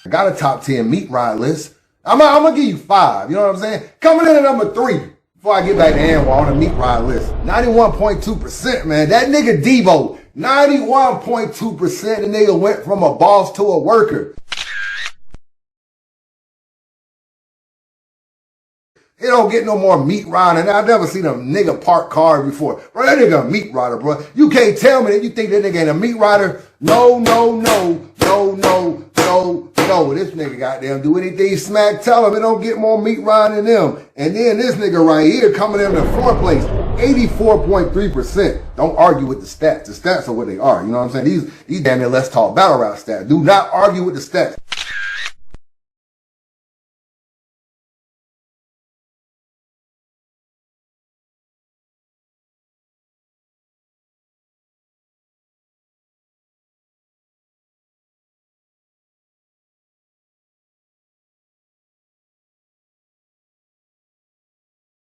I got a top 10 meat ride list. I'm gonna give you 5, you know what I'm saying? Coming in at number 3, before I get back to Anwar on the meat ride list. 91.2%, man. That nigga Debo, 91.2%, the nigga went from a boss to a worker. It don't get no more meat riding. I've never seen a nigga park cars before. Bro, that nigga a meat rider, bro. You can't tell me that you think that nigga ain't a meat rider. No. This nigga goddamn do anything smack tell him. It don't get more meat riding than them. And then this nigga right here coming in the 4th place, 84.3%. Don't argue with the stats. The stats are what they are. You know what I'm saying? These damn near Let's Talk battle rap stats. Do not argue with the stats.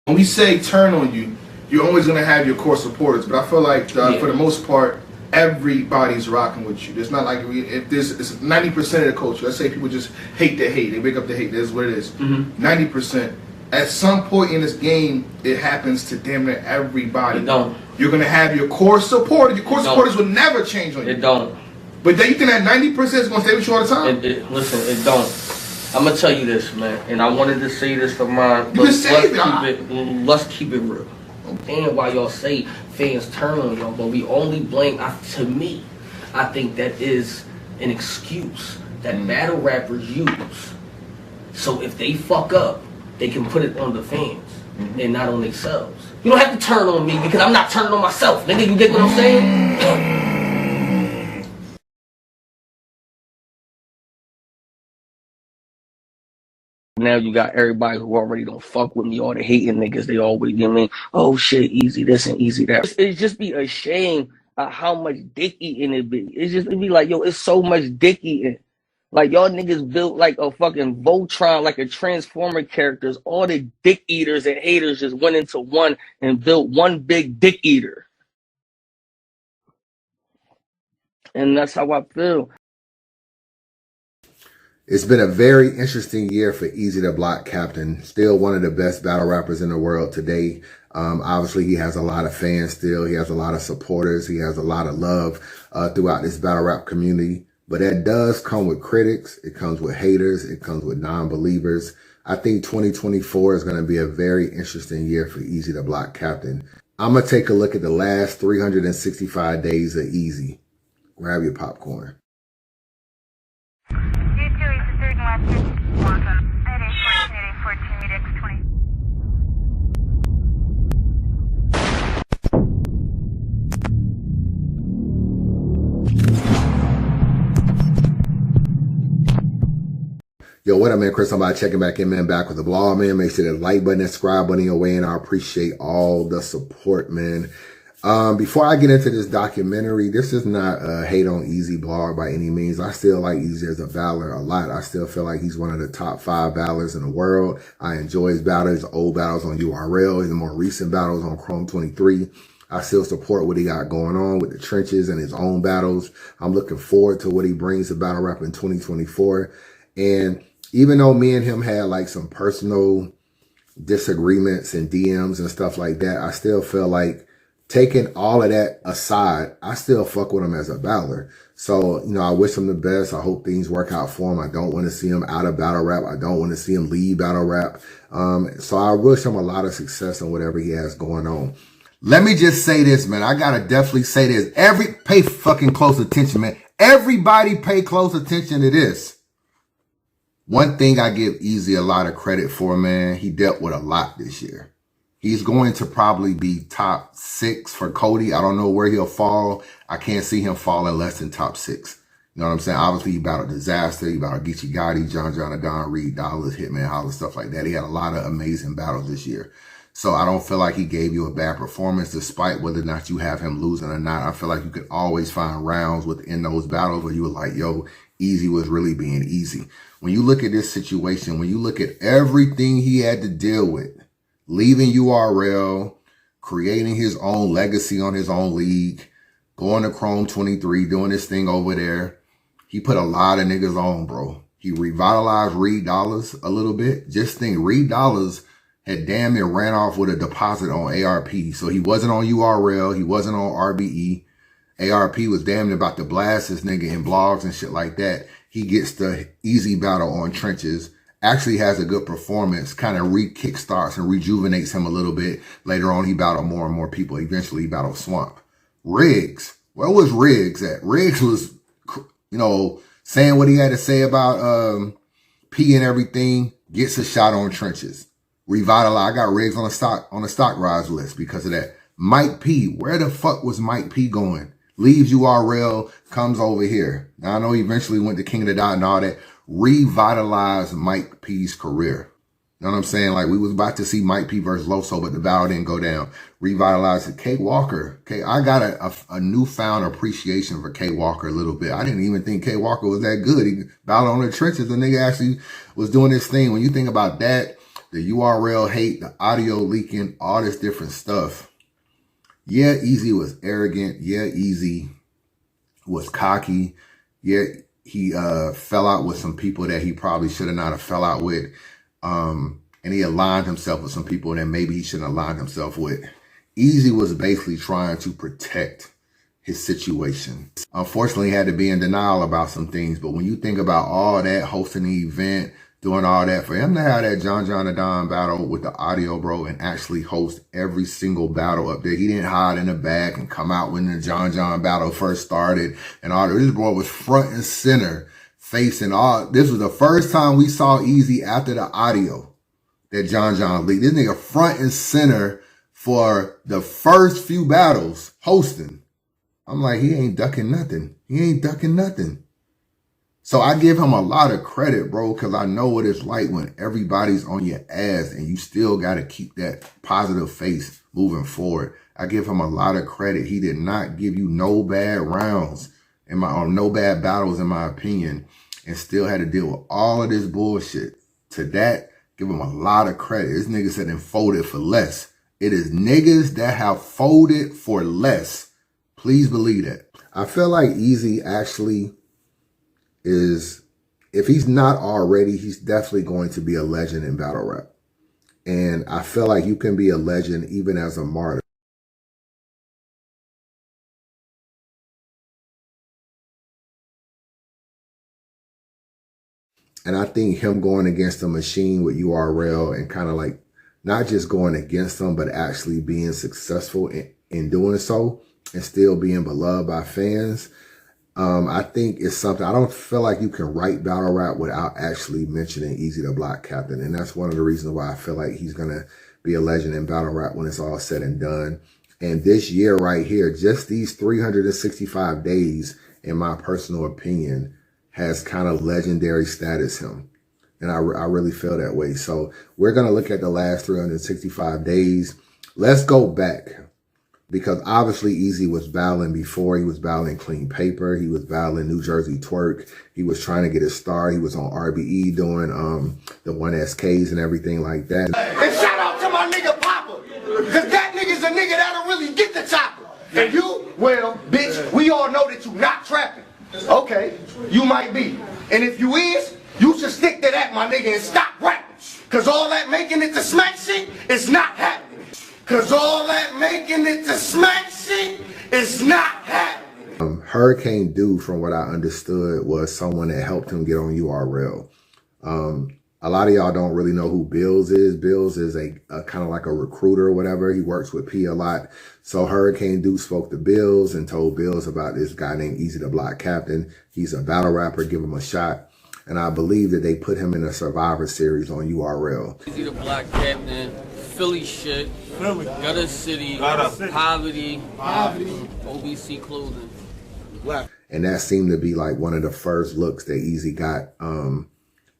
When we say turn on you, you're always going to have your core supporters, but I feel like for the most part, everybody's rocking with you. There's not like, if there's it's 90% of the culture, let's say people just hate the hate, they wake up to hate, that's what it is. 90%. At some point in this game, it happens to damn near everybody. It don't. You're going to have your core supporters. Your core supporters will never change on you. It don't. But then you think that 90% is going to stay with you all the time? Listen, it don't. I'm gonna tell you this, man, and I wanted to say this for mine. Let's keep it real. And why y'all say fans turn on y'all, but we only blame. To me, I think that is an excuse that battle rappers use. So if they fuck up, they can put it on the fans and not on themselves. You don't have to turn on me because I'm not turning on myself. Nigga, you get what I'm saying? Now you got everybody who already don't fuck with me, all the hating niggas, they always, you know what I mean? Oh shit, Eazy this and Eazy that. It's just be ashamed of how much dick eating it be. It be like, yo, it's so much dick eating. Like y'all niggas built like a fucking Voltron, like a Transformer characters. All the dick eaters and haters just went into one and built one big dick eater. And that's how I feel. It's been a very interesting year for Eazy the Block Captain. Still one of the best battle rappers in the world today. Obviously, he has a lot of fans still. He has a lot of supporters. He has a lot of love throughout this battle rap community. But that does come with critics. It comes with haters. It comes with non-believers. I think 2024 is going to be a very interesting year for Eazy the Block Captain. I'm going to take a look at the last 365 days of Eazy. Grab your popcorn. Yo, what up, man? Chris, I'm checking back in, man. Back with the vlog, man. Make sure the like button and subscribe button your way, and I appreciate all the support, man. Before I get into this documentary, this is not a hate on Eazy blog by any means. I still like Eazy as a battler a lot. I still feel like he's one of the top 5 battlers in the world. I enjoy his battles, old battles on URL, his more recent battles on Chrome 23. I still support what he got going on with the trenches and his own battles. I'm looking forward to what he brings to battle rap in 2024. And even though me and him had like some personal disagreements and DMs and stuff like that, I still feel like, taking all of that aside, I still fuck with him as a battler. So, you know, I wish him the best. I hope things work out for him. I don't want to see him out of battle rap. I don't want to see him leave battle rap. So I wish him a lot of success on whatever he has going on. Let me just say this, man. I gotta definitely say this. Pay fucking close attention, man. Everybody pay close attention to this. One thing I give Eazy a lot of credit for, man, he dealt with a lot this year. He's going to probably be top 6 for Cody. I don't know where he'll fall. I can't see him falling less than top 6. You know what I'm saying? Obviously, he battled Disaster. He battled Geechi, John Adon, Reed, Dollars, Hitman Holla, stuff like that. He had a lot of amazing battles this year. So I don't feel like he gave you a bad performance, despite whether or not you have him losing or not. I feel like you could always find rounds within those battles where you were like, yo, Eazy was really being Eazy. When you look at this situation, when you look at everything he had to deal with, leaving URL, creating his own legacy on his own league, going to Chrome 23, doing this thing over there, he put a lot of niggas on, bro. He revitalized Reed Dollars a little bit. Just think, Reed Dollars had damn near ran off with a deposit on ARP. So he wasn't on URL. He wasn't on RBE. ARP was damn near about to blast this nigga in blogs and shit like that. He gets the Eazy battle on Trenches. Actually has a good performance. Kind of re-kickstarts and rejuvenates him a little bit. Later on, he battled more and more people. Eventually, he battled Swamp. Riggs. Where was Riggs at? Riggs was, you know, saying what he had to say about P and everything. Gets a shot on Trenches. Revitalize. I got Riggs on the stock rise list because of that. Mike P. Where the fuck was Mike P going? Leaves URL, comes over here. Now I know he eventually went to King of the Dot and all that. Revitalized Mike P's career. You know what I'm saying? Like, we was about to see Mike P versus Loso, but the battle didn't go down. Revitalized it. K Walker. I got a newfound appreciation for K Walker a little bit. I didn't even think K Walker was that good. He battled on the trenches. The nigga actually was doing this thing. When you think about that, the URL hate, the audio leaking, all this different stuff. Yeah, Eazy was arrogant. Yeah, Eazy was cocky. Yeah, he fell out with some people that he probably should have not have fell out with. And he aligned himself with some people that maybe he shouldn't align himself with. Eazy was basically trying to protect his situation. Unfortunately, he had to be in denial about some things. But when you think about all that, hosting the event, doing all that, for him to have that John the Don battle with the audio, bro, and actually host every single battle up there. He didn't hide in the back and come out when the John battle first started and all that. This boy was front and center facing all. This was the first time we saw Eazy after the audio that John leaked. This nigga front and center for the first few battles hosting. I'm like, he ain't ducking nothing. He ain't ducking nothing. So I give him a lot of credit, bro, because I know what it's like when everybody's on your ass and you still got to keep that positive face moving forward. I give him a lot of credit. He did not give you no bad rounds or no bad battles, in my opinion, and still had to deal with all of this bullshit. To that, give him a lot of credit. This nigga said and folded for less. It is niggas that have folded for less. Please believe that. I feel like Eazy actually is, if he's not already, he's definitely going to be a legend in battle rap. And I feel like you can be a legend even as a martyr. And I think him going against the machine with URL and kind of like not just going against them, but actually being successful in doing so and still being beloved by fans, I think it's something. I don't feel like you can write battle rap without actually mentioning Eazy the Block Captain. And that's one of the reasons why I feel like he's going to be a legend in battle rap when it's all said and done. And this year right here, just these 365 days, in my personal opinion, has kind of legendary status him. And I really feel that way. So we're going to look at the last 365 days. Let's go back. Because obviously Eazy was battling before. He was battling Clean Paper. He was battling New Jersey Twerk. He was trying to get a star. He was on RBE doing the 1SKs and everything like that. And shout out to my nigga Papa. Because that nigga's a nigga that'll really get the chopper. And you, well, bitch, we all know that you not trapping. Okay, you might be. And if you is, you should stick to that, my nigga, and stop rapping. Because all that making it to smack shit is not happening. Because all that making it to smack shit is not happening. Hurricane Dude, from what I understood, was someone that helped him get on URL. A lot of y'all don't really know who Bills is. Bills is a kind of like a recruiter or whatever. He works with P a lot. So Hurricane Dude spoke to Bills and told Bills about this guy named Eazy the Block Captain. He's a battle rapper. Give him a shot. And I believe that they put him in a Survivor Series on URL. Eazy the Block Captain, Philly shit, Gutter City, poverty, OBC clothing. And that seemed to be like one of the first looks that Eazy got on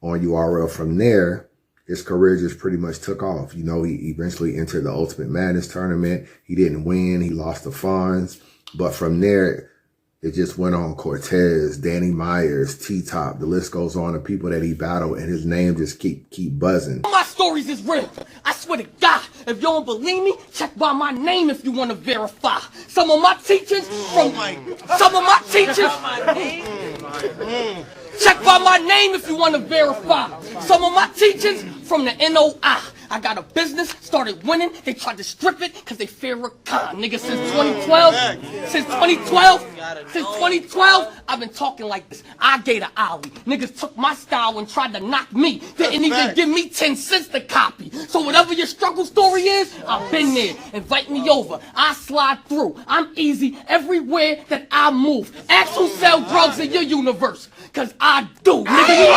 URL. From there, his career just pretty much took off. You know, he eventually entered the Ultimate Madness tournament. He didn't win. He lost the Fonz. But from there, it just went on. Cortez, Danny Myers, T-Top, the list goes on of people that he battled, and his name just keep buzzing. My stories is real. I swear to God, if you don't believe me, check by my name if you want to verify. Some of my teachers Check by my name if you want to verify. Some of my teachings from the NOI. I got a business, started winning, they tried to strip it because they fear a con. Nigga, since 2012, I've been talking like this. I gave a ollie. Niggas took my style and tried to knock me. Didn't even give me 10 cents to copy. So whatever your struggle story is, I've been there. Invite me over. I slide through. I'm easy everywhere that I move. Ask who sell drugs in your universe. Cause I do. Nigga, you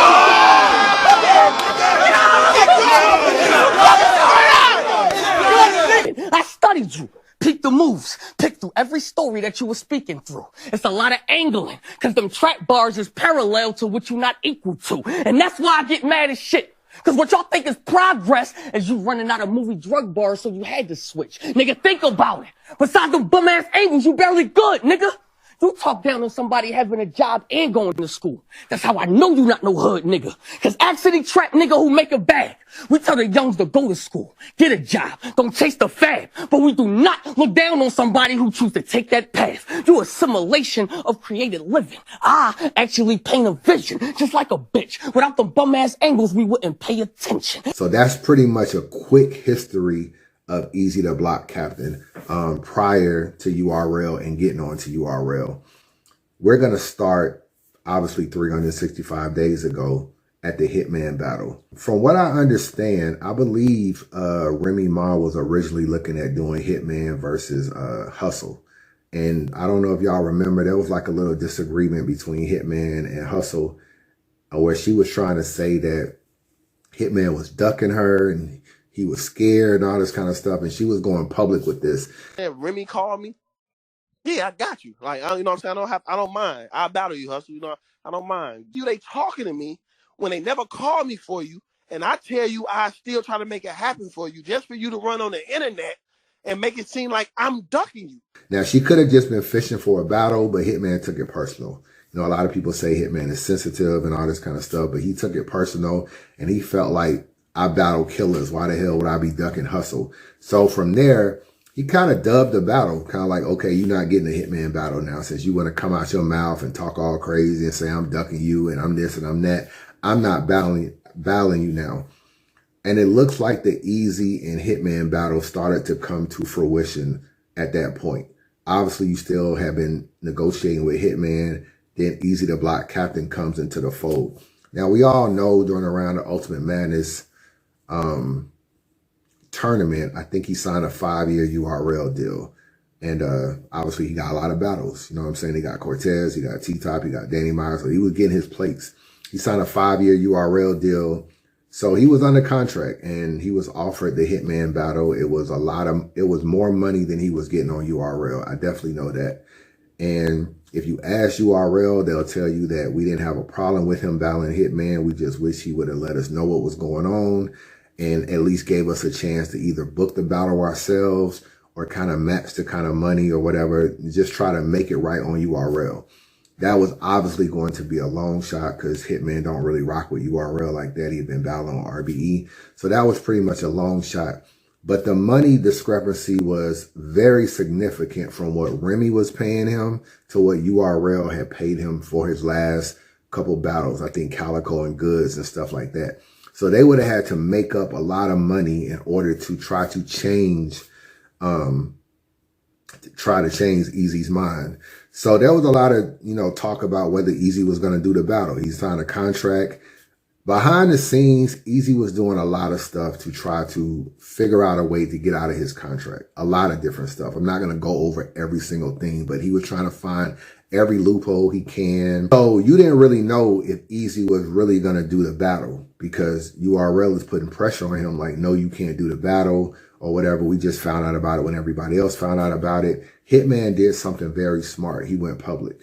I studied you. Peep the moves. Pick through every story that you were speaking through. It's a lot of angling. Cause them trap bars is parallel to what you not equal to. And that's why I get mad as shit. Cause what y'all think is progress is you running out of movie drug bars so you had to switch. Nigga, think about it. Besides them bum ass angles, you barely good, nigga. You talk down on somebody having a job and going to school. That's how I know you not no hood nigga. Cause actually trap nigga who make a bag. We tell the youngs to go to school, get a job, don't chase the fad. But we do not look down on somebody who choose to take that path. You assimilation of created living. I actually paint a vision, just like a bitch. Without the bum ass angles, we wouldn't pay attention. So that's pretty much a quick history of Eazy the Block Captain prior to URL and getting on to URL. We're going to start, obviously, 365 days ago at the Hitman battle. From what I understand, I believe Remy Ma was originally looking at doing Hitman versus Hustle. And I don't know if y'all remember, there was like a little disagreement between Hitman and Hustle where she was trying to say that Hitman was ducking her and he was scared and all this kind of stuff. And she was going public with this. And Remy called me. Yeah, I got you. Like, you know what I'm saying? I don't mind. I'll battle you, Hustle. You know, I don't mind. They talking to me when they never called me for you. And I tell you, I still try to make it happen for you just for you to run on the internet and make it seem like I'm ducking you. Now, she could have just been fishing for a battle, but Hitman took it personal. You know, a lot of people say Hitman is sensitive and all this kind of stuff, but he took it personal and he felt like, I battle killers. Why the hell would I be ducking Hustle? So from there, he kind of dubbed the battle, kind of like, okay, you're not getting a Hitman battle now since you want to come out your mouth and talk all crazy and say I'm ducking you and I'm this and I'm that. I'm not battling you now. And it looks like the Eazy and Hitman battle started to come to fruition at that point. Obviously, you still have been negotiating with Hitman. Then Eazy the Block Captain comes into the fold. Now, we all know during the round of Ultimate Madness tournament, I think he signed a 5-year URL deal. And obviously he got a lot of battles. You know what I'm saying? He got Cortez, he got T-Top, he got Danny Myers. So he was getting his plates. He signed a 5-year URL deal. So he was under contract and he was offered the Hitman battle. It was more money than he was getting on URL. I definitely know that. And if you ask URL, they'll tell you that we didn't have a problem with him battling Hitman. We just wish he would have let us know what was going on and at least gave us a chance to either book the battle ourselves or kind of match the kind of money or whatever, just try to make it right on URL. That was obviously going to be a long shot because Hitman don't really rock with URL like that. He'd been battling on RBE. So that was pretty much a long shot. But the money discrepancy was very significant from what Remy was paying him to what URL had paid him for his last couple battles. I think Calico and Goods and stuff like that. So they would have had to make up a lot of money in order to try to change Eazy's mind. So there was a lot of, talk about whether Eazy was going to do the battle. He signed a contract. Behind the scenes, Eazy was doing a lot of stuff to try to figure out a way to get out of his contract. A lot of different stuff. I'm not going to go over every single thing, but he was trying to find every loophole he can. So you didn't really know if Eazy was really going to do the battle because URL is putting pressure on him like, no, you can't do the battle or whatever. We just found out about it when everybody else found out about it. Hitman did something very smart. He went public.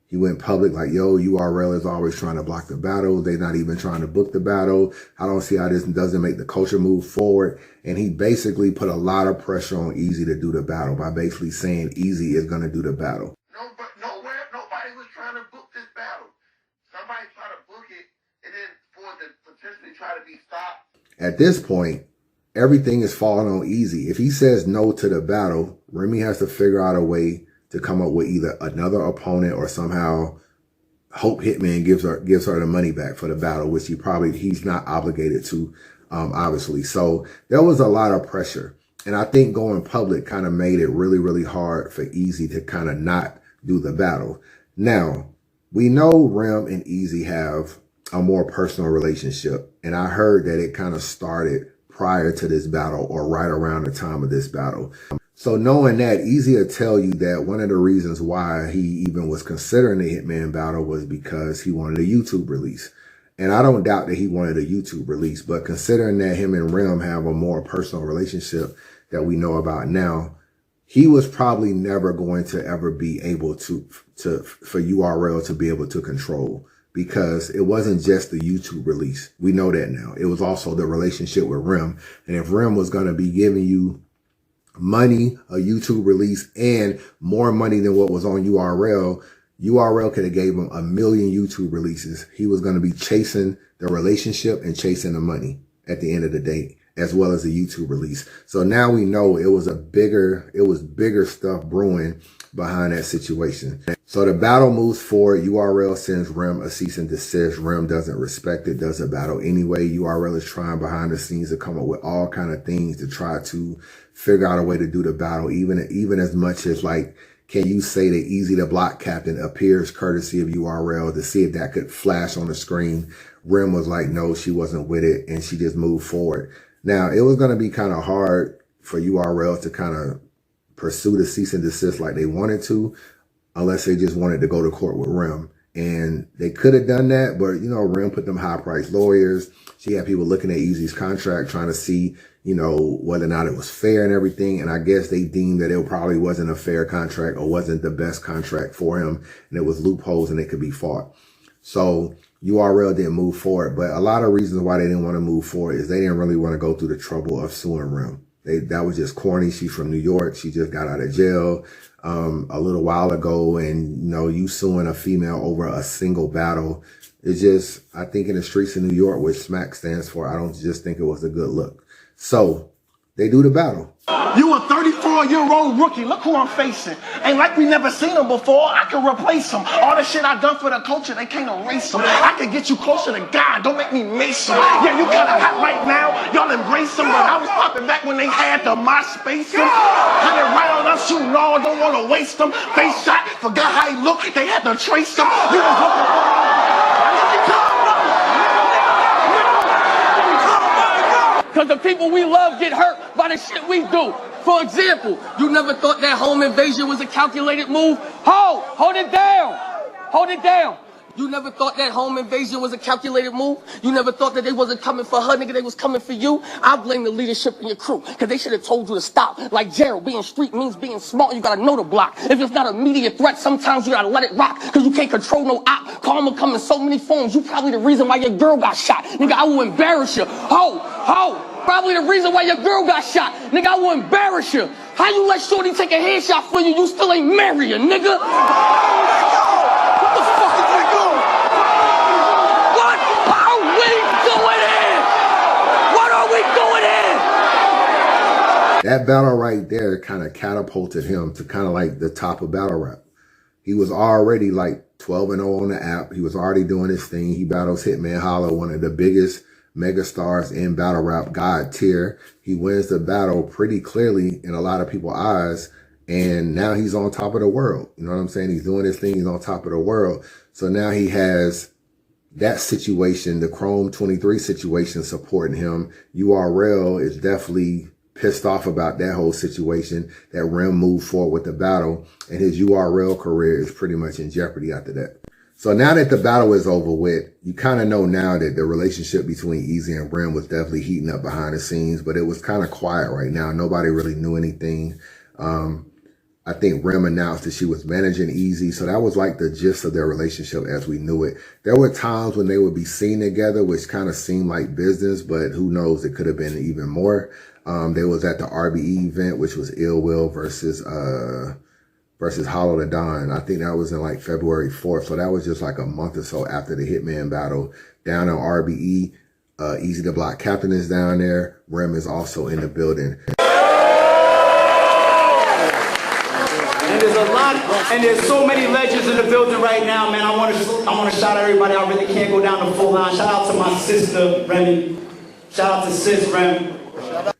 He went public like, yo, URL is always trying to block the battle. They're not even trying to book the battle. I don't see how this doesn't make the culture move forward. And he basically put a lot of pressure on Eazy to do the battle by basically saying Eazy is going to do the battle. Nobody was trying to book this battle. Somebody tried to book it and then for it to potentially try to be stopped. At this point, everything is falling on Eazy. If he says no to the battle, Remy has to figure out a way to come up with either another opponent or somehow Hope Hitman gives her the money back for the battle, which he's not obligated to, obviously. So there was a lot of pressure. And I think going public kind of made it really, really hard for Eazy to kind of not do the battle. Now, we know Rem and Eazy have a more personal relationship. And I heard that it kind of started prior to this battle or right around the time of this battle. So knowing that, Eazy will tell you that one of the reasons why he even was considering the Hitman battle was because he wanted a YouTube release. And I don't doubt that he wanted a YouTube release, but considering that him and Rem have a more personal relationship that we know about now, he was probably never going to ever be able for URL to be able to control, because it wasn't just the YouTube release. We know that now. It was also the relationship with Rem. And if Rem was going to be giving you money, a YouTube release, and more money than what was on URL could have gave him 1 million YouTube releases. He was going to be chasing the relationship and chasing the money at the end of the day, as well as the YouTube release. So now we know it was bigger stuff brewing behind that situation. So the battle moves forward. URL sends Rem a cease and desist. Rem doesn't respect it, does a battle anyway. URL is trying behind the scenes to come up with all kind of things to try to figure out a way to do the battle, even as much as like, can you say that Eazy the Block Captain appears courtesy of URL to see if that could flash on the screen? Rem was like, no, she wasn't with it, and she just moved forward. Now, it was going to be kind of hard for URL to kind of pursue the cease and desist like they wanted to, unless they just wanted to go to court with Rem. And they could have done that, but, you know, Rem put them high-priced lawyers. She had people looking at Eazy's contract, trying to see, you know, whether or not it was fair and everything. And I guess they deemed that it probably wasn't a fair contract or wasn't the best contract for him. And it was loopholes and it could be fought. So URL didn't move forward. But a lot of reasons why they didn't want to move forward is they didn't really want to go through the trouble of suing Rem. That was just corny. She's from New York. She just got out of jail a little while ago. And, you know, you suing a female over a single battle. It's just, I think in the streets of New York, which SMAC stands for, I don't just think it was a good look. So they do the battle. You a 34-year-old rookie. Look who I'm facing. Ain't like we never seen him before. I can replace him. All the shit I done for the culture, they can't erase him. I can get you closer to God. Don't make me mace him. Yeah, you kinda hot right now. Y'all embrace him, but I was popping back when they had the MySpace him. 100 rounds, I'm shooting all. Don't want to waste them. Face shot, forgot how he looked. They had to trace him. He was looking for because the people we love get hurt by the shit we do. For example, you never thought that home invasion was a calculated move? Hold it down. Hold it down. You never thought that home invasion was a calculated move? You never thought that they wasn't coming for her, nigga, they was coming for you? I blame the leadership in your crew, because they should have told you to stop. Like Gerald, being street means being smart, you gotta know the block. If it's not an immediate threat, sometimes you gotta let it rock, because you can't control no op. Karma come in so many forms, you probably the reason why your girl got shot. Nigga, I will embarrass you. Probably the reason why your girl got shot. Nigga, I will embarrass you. How you let Shorty take a headshot for you? You still ain't married, nigga. What the fuck is we doing? What are we doing in? What are we doing in? That battle right there kind of catapulted him to kind of like the top of battle rap. He was already like 12-0 on the app. He was already doing his thing. He battles Hitman Holla, one of the biggest mega stars in battle rap, God tier. He wins the battle pretty clearly in a lot of people's eyes. And now he's on top of the world. You know what I'm saying? He's doing his thing. He's on top of the world. So now he has that situation, the Chrome 23 situation supporting him. URL is definitely pissed off about that whole situation, that Rem moved forward with the battle, and his URL career is pretty much in jeopardy after that. So now that the battle is over with, you kind of know now that the relationship between Eazy and Rem was definitely heating up behind the scenes, but it was kind of quiet right now. Nobody really knew anything. I think Rem announced that she was managing Eazy, so that was like the gist of their relationship as we knew it. There were times when they would be seen together, which kind of seemed like business, but who knows, it could have been even more. They was at the RBE event, which was Ill Will versus Hollow the Don. I think that was in like February 4th. So that was just like a month or so after the Hitman battle down on RBE. Eazy the Block Captain is down there. Rem is also in the building. And there's a lot And there's so many legends in the building right now, man. I want to shout out everybody. I really can't go down the full line. Shout out to my sister, Remy. Shout out to sis, Rem.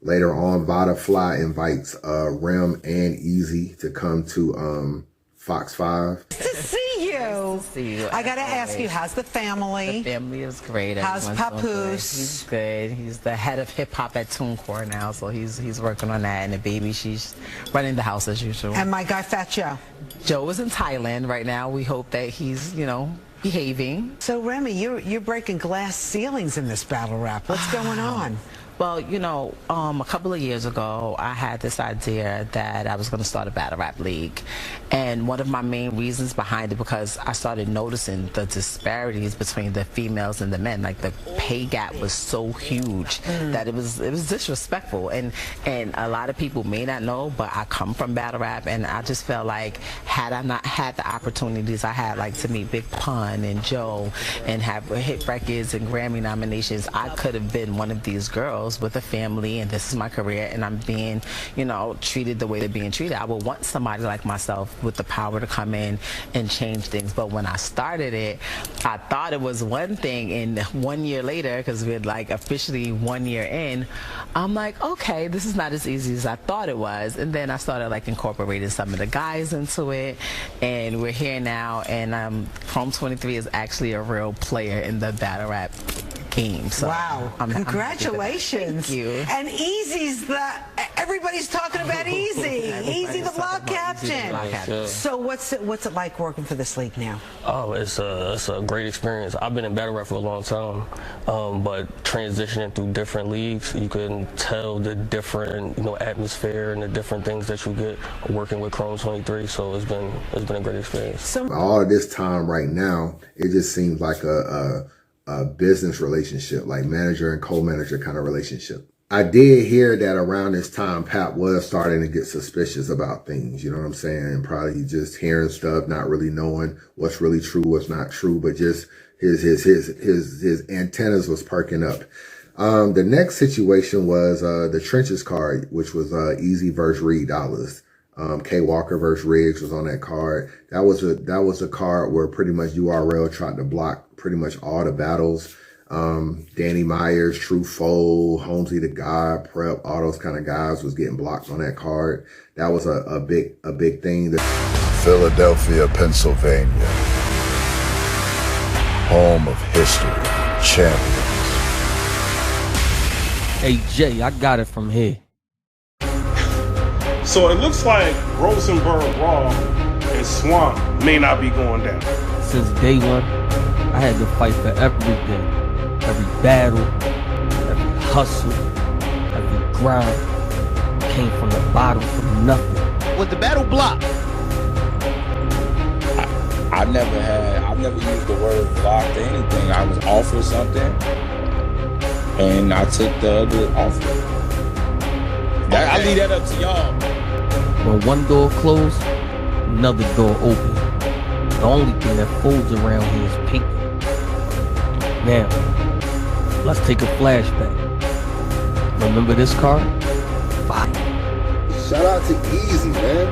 Later on, Butterfly invites Rem and Eazy to come to Fox 5. To see you. Nice to see you. I gotta ask you, how's the family? The family is great. How's Papoose? He's good. He's the head of hip hop at TuneCore now, so he's working on that. And the baby, she's running the house as usual. And my guy, Fat Joe. Joe is in Thailand right now. We hope that he's, you know, behaving. So Remy, you're breaking glass ceilings in this battle rap. What's going on? Well, you know, a couple of years ago, I had this idea that I was going to start a battle rap league. And one of my main reasons behind it, because I started noticing the disparities between the females and the men. Like, the pay gap was so huge that it was disrespectful. And a lot of people may not know, but I come from battle rap, and I just felt like had I not had the opportunities I had, like to meet Big Pun and Joe and have hit records and Grammy nominations, I could have been one of these girls with a family, and this is my career, and I'm being, you know, treated the way they're being treated. I would want somebody like myself with the power to come in and change things. But when I started it, I thought it was one thing, and 1 year later, because we're like officially 1 year in, I'm like, okay, this is not as easy as I thought it was. And then I started like incorporating some of the guys into it, and we're here now. And Chrome 23 is actually a real player in the battle rap game. So wow. Congratulations. Thank you. And Eazy's everybody's talking about Eazy. Eazy the block captain. So what's it like working for this league now? Oh, it's a great experience. I've been in battle rap for a long time, but transitioning through different leagues, you can tell the different, you know, atmosphere and the different things that you get working with Chrome 23. So it's been a great experience. So all of this time right now, it just seems like a business relationship, like manager and co-manager kind of relationship. I did hear that around this time, Pap was starting to get suspicious about things, you know what I'm saying? And probably just hearing stuff, not really knowing what's really true, what's not true, but just his antennas was perking up. The next situation was the Trenches card, which was Eazy versus Reed Dollars. K Walker versus Riggs was on that card. That was a card where pretty much URL tried to block pretty much all the battles. Danny Myers, True Foe, Holmesy the God, Prep, all those kind of guys was getting blocked on that card. That was a big thing. Philadelphia, Pennsylvania, home of history, champions. Hey Jay, I got it from here. So it looks like Rosenberg Raw and Swamp may not be going down. Since day one, I had to fight for everything. Every battle, every hustle, every grind. Came from the bottom, from nothing. Was the battle blocked? I never used the word block to anything. I was offered something, and I took the other offer. I leave that up to y'all. When one door closed, another door open. The only thing that folds around here is paper. Now, let's take a flashback. Remember this card? Fire. Shout out to Eazy, man.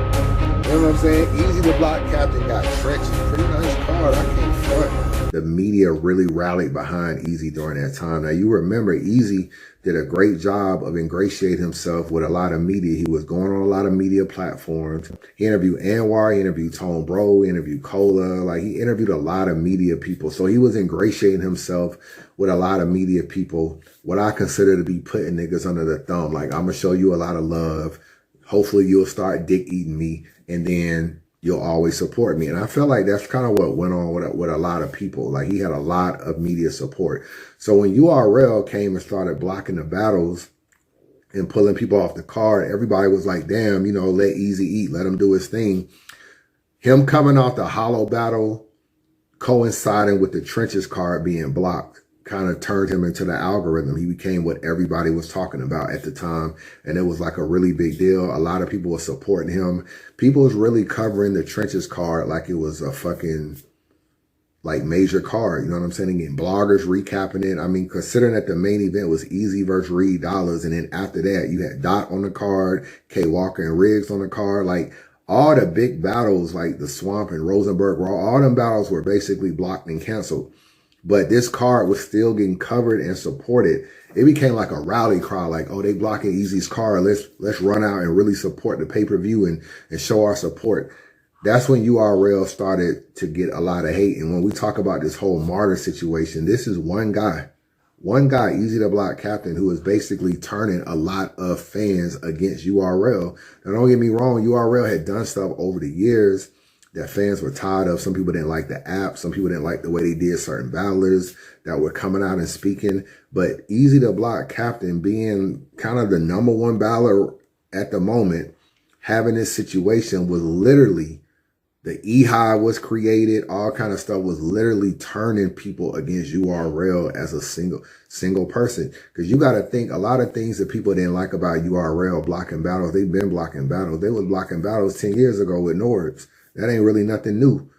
You know what I'm saying? Eazy the block captain got Trenches. Pretty nice card. I can't front. The media really rallied behind Eazy during that time. Now, you remember Eazy did a great job of ingratiating himself with a lot of media. He was going on a lot of media platforms. He interviewed Anwar, he interviewed Tone Bro, he interviewed Cola. Like, he interviewed a lot of media people. So he was ingratiating himself with a lot of media people, what I consider to be putting niggas under the thumb. Like, I'm gonna show you a lot of love. Hopefully you'll start dick eating me, and then you'll always support me. And I feel like that's kind of what went on with a lot of people. Like, he had a lot of media support. So when URL came and started blocking the battles and pulling people off the card, everybody was like, damn, you know, let Eazy eat, let him do his thing. Him coming off the Hollow battle, coinciding with the Trenches card being blocked, kind of turned him into the algorithm. He became what everybody was talking about at the time. And it was like a really big deal. A lot of people were supporting him. People was really covering the Trenches card like it was a fucking like major card. You know what I'm saying? And getting bloggers recapping it. I mean, considering that the main event was Eazy versus Reed Dollars. And then after that, you had Dot on the card, K Walker and Riggs on the card. Like, all the big battles like the Swamp and Rosenberg, all them battles were basically blocked and canceled. But this card was still getting covered and supported. It became like a rally cry, like, oh, they blocking Eazy's card. Let's run out and really support the pay-per-view and show our support. That's when URL started to get a lot of hate. And when we talk about this whole martyr situation, this is one guy, Eazy the Block Captain, who is basically turning a lot of fans against URL. Now, don't get me wrong, URL had done stuff over the years that fans were tired of. Some people didn't like the app. Some people didn't like the way they did certain battlers that were coming out and speaking. But Eazy the Block Captain being kind of the #1 battler at the moment, having this situation was literally, the E-Hive was created, all kind of stuff was literally turning people against URL as a single person. Because you got to think, a lot of things that people didn't like about URL blocking battles, they've been blocking battles. They was blocking battles 10 years ago with Norbs. That ain't really nothing new.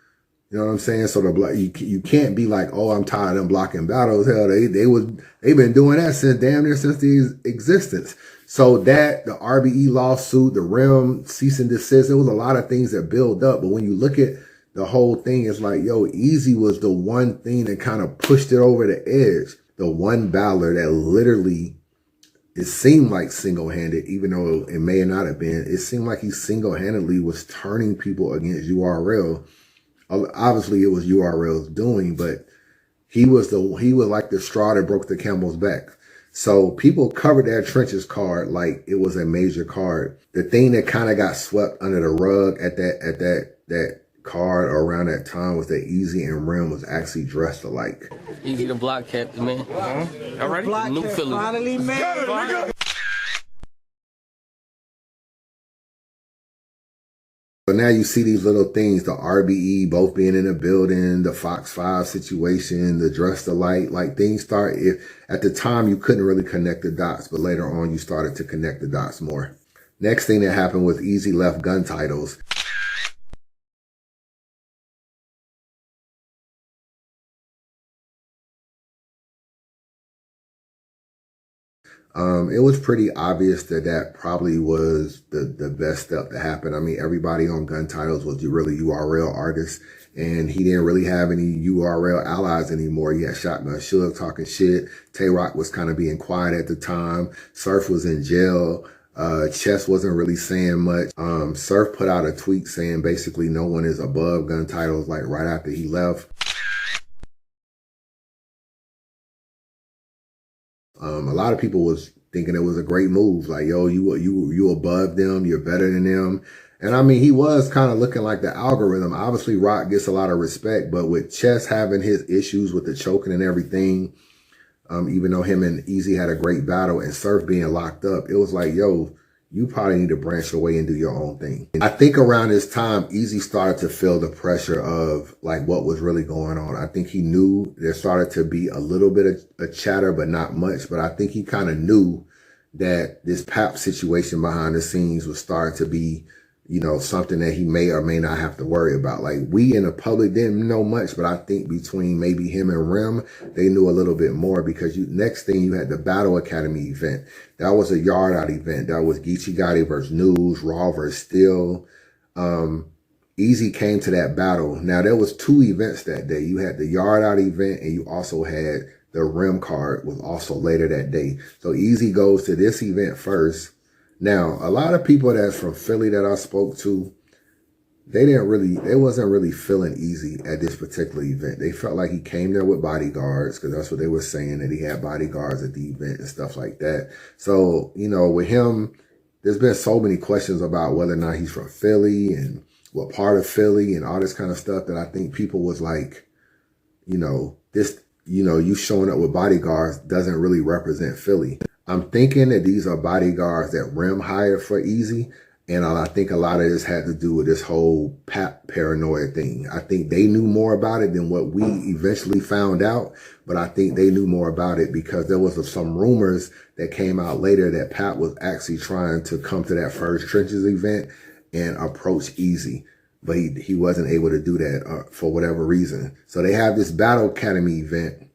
You know what I'm saying? So you can't be like, oh, I'm tired of them blocking battles. Hell, they've been doing that since damn near since the existence. So that, the RBE lawsuit, the RIM cease and desist, there was a lot of things that build up. But when you look at the whole thing, it's like, yo, Eazy was the one thing that kind of pushed it over the edge. The one battler that literally, it seemed like single-handed, even though it may not have been, it seemed like he single-handedly was turning people against URL. Obviously, it was URL's doing, but he was like the straw that broke the camel's back. So people covered that Trenches card like it was a major card. The thing that kind of got swept under the rug at that card or around that time was that Eazy and Rim was actually dressed alike. Eazy the Block Captain, man. All right, new feeling. Finally made. So now you see these little things, the RBE both being in the building, the Fox 5 situation, the dressed alike, like things start, at the time you couldn't really connect the dots, but later on you started to connect the dots more. Next thing that happened was Eazy left gun titles. It was pretty obvious that probably was the best step to happen. I mean, everybody on gun titles was really URL artists, and he didn't really have any URL allies anymore. He had Shotgun Suge talking shit. Tay-Rock was kind of being quiet at the time. Surf was in jail. Chess wasn't really saying much. Surf put out a tweet saying basically no one is above gun titles, like right after he left. A lot of people was thinking it was a great move. Like, yo, you above them, you're better than them. And I mean, he was kind of looking like the algorithm. Obviously, Rock gets a lot of respect, but with Chess having his issues with the choking and everything, even though him and Eazy had a great battle and Surf being locked up, it was like, yo, you probably need to branch away and do your own thing. And I think around this time, Eazy started to feel the pressure of like what was really going on. I think he knew there started to be a little bit of a chatter, but not much. But I think he kind of knew that this Pap situation behind the scenes was starting to be, you know, something that he may or may not have to worry about. Like, we in the public didn't know much, but I think between maybe him and Rim, they knew a little bit more, because next thing you had the Battle Academy event. That was a yard out event. That was Geechi Gotti versus News, Raw versus Steel. Eazy came to that battle. Now, there was 2 events that day. You had the yard out event, and you also had the Rim card was also later that day. So Eazy goes to this event first. Now, a lot of people that's from Philly that I spoke to, they wasn't really feeling Eazy at this particular event. They felt like he came there with bodyguards, because that's what they were saying, that he had bodyguards at the event and stuff like that. So, you know, with him, there's been so many questions about whether or not he's from Philly and what part of Philly and all this kind of stuff, that I think people was like, you know, this, you know, you showing up with bodyguards doesn't really represent Philly. I'm thinking that these are bodyguards that Rim hired for Eazy. And I think a lot of this had to do with this whole Pap paranoia thing. I think they knew more about it than what we eventually found out. But I think they knew more about it because there was some rumors that came out later that Pap was actually trying to come to that first Trenches event and approach Eazy. But he wasn't able to do that for whatever reason. So they have this Battle Academy event.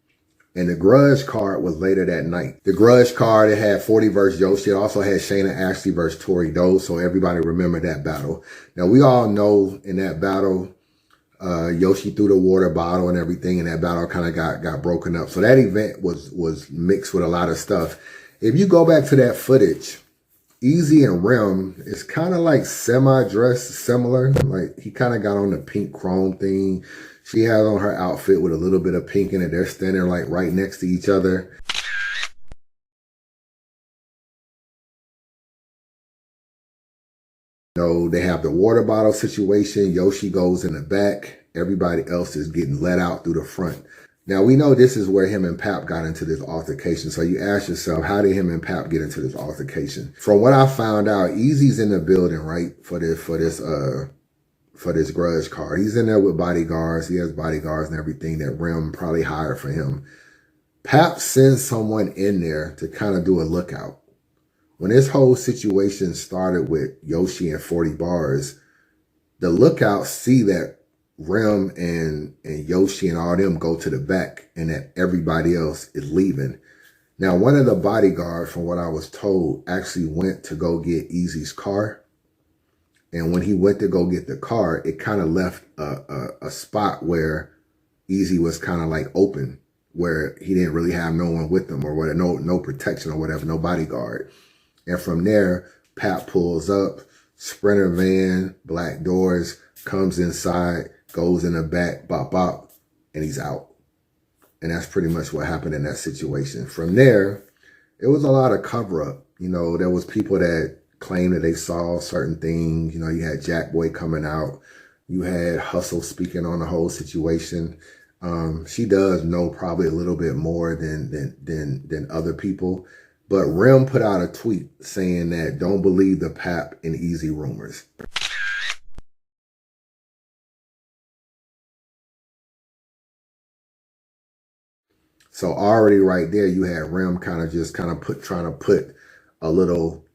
And the grudge card was later that night. The grudge card, it had 40 versus Yoshi. It also had Shayna Ashley versus Tori Doe. So everybody remember that battle. Now we all know in that battle, Yoshi threw the water bottle and everything, and that battle kind of got broken up. So that event was mixed with a lot of stuff. If you go back to that footage, Eazy and Rem is kind of like semi-dressed similar. Like he kind of got on the pink chrome thing. She has on her outfit with a little bit of pink in it. They're standing like right next to each other. You know, they have the water bottle situation. Yoshi goes in the back. Everybody else is getting let out through the front. Now, we know this is where him and Pap got into this altercation. So you ask yourself, how did him and Pap get into this altercation? From what I found out, Eazy's in the building, right, for this grudge card. He's in there with bodyguards. He has bodyguards and everything that Rem probably hired for him. Pap sends someone in there to kind of do a lookout. When this whole situation started with Yoshi and 40 bars, the lookouts see that Rem and Yoshi and all them go to the back and that everybody else is leaving. Now, one of the bodyguards, from what I was told, actually went to go get Eazy's car. And when he went to go get the car, it kind of left a spot where Eazy was kind of like open, where he didn't really have no one with him or whatever, no protection or whatever, no bodyguard. And from there, Pap pulls up, Sprinter van, black doors, comes inside, goes in the back, bop, bop, and he's out. And that's pretty much what happened in that situation. From there, it was a lot of cover up. You know, there was people that claimed that they saw certain things. You know, you had Jack Boy coming out. You had Hustle speaking on the whole situation. She does know probably a little bit more than other people. But Rem put out a tweet saying that don't believe the Pap and Eazy rumors. So already right there, you had Rem trying to put a little,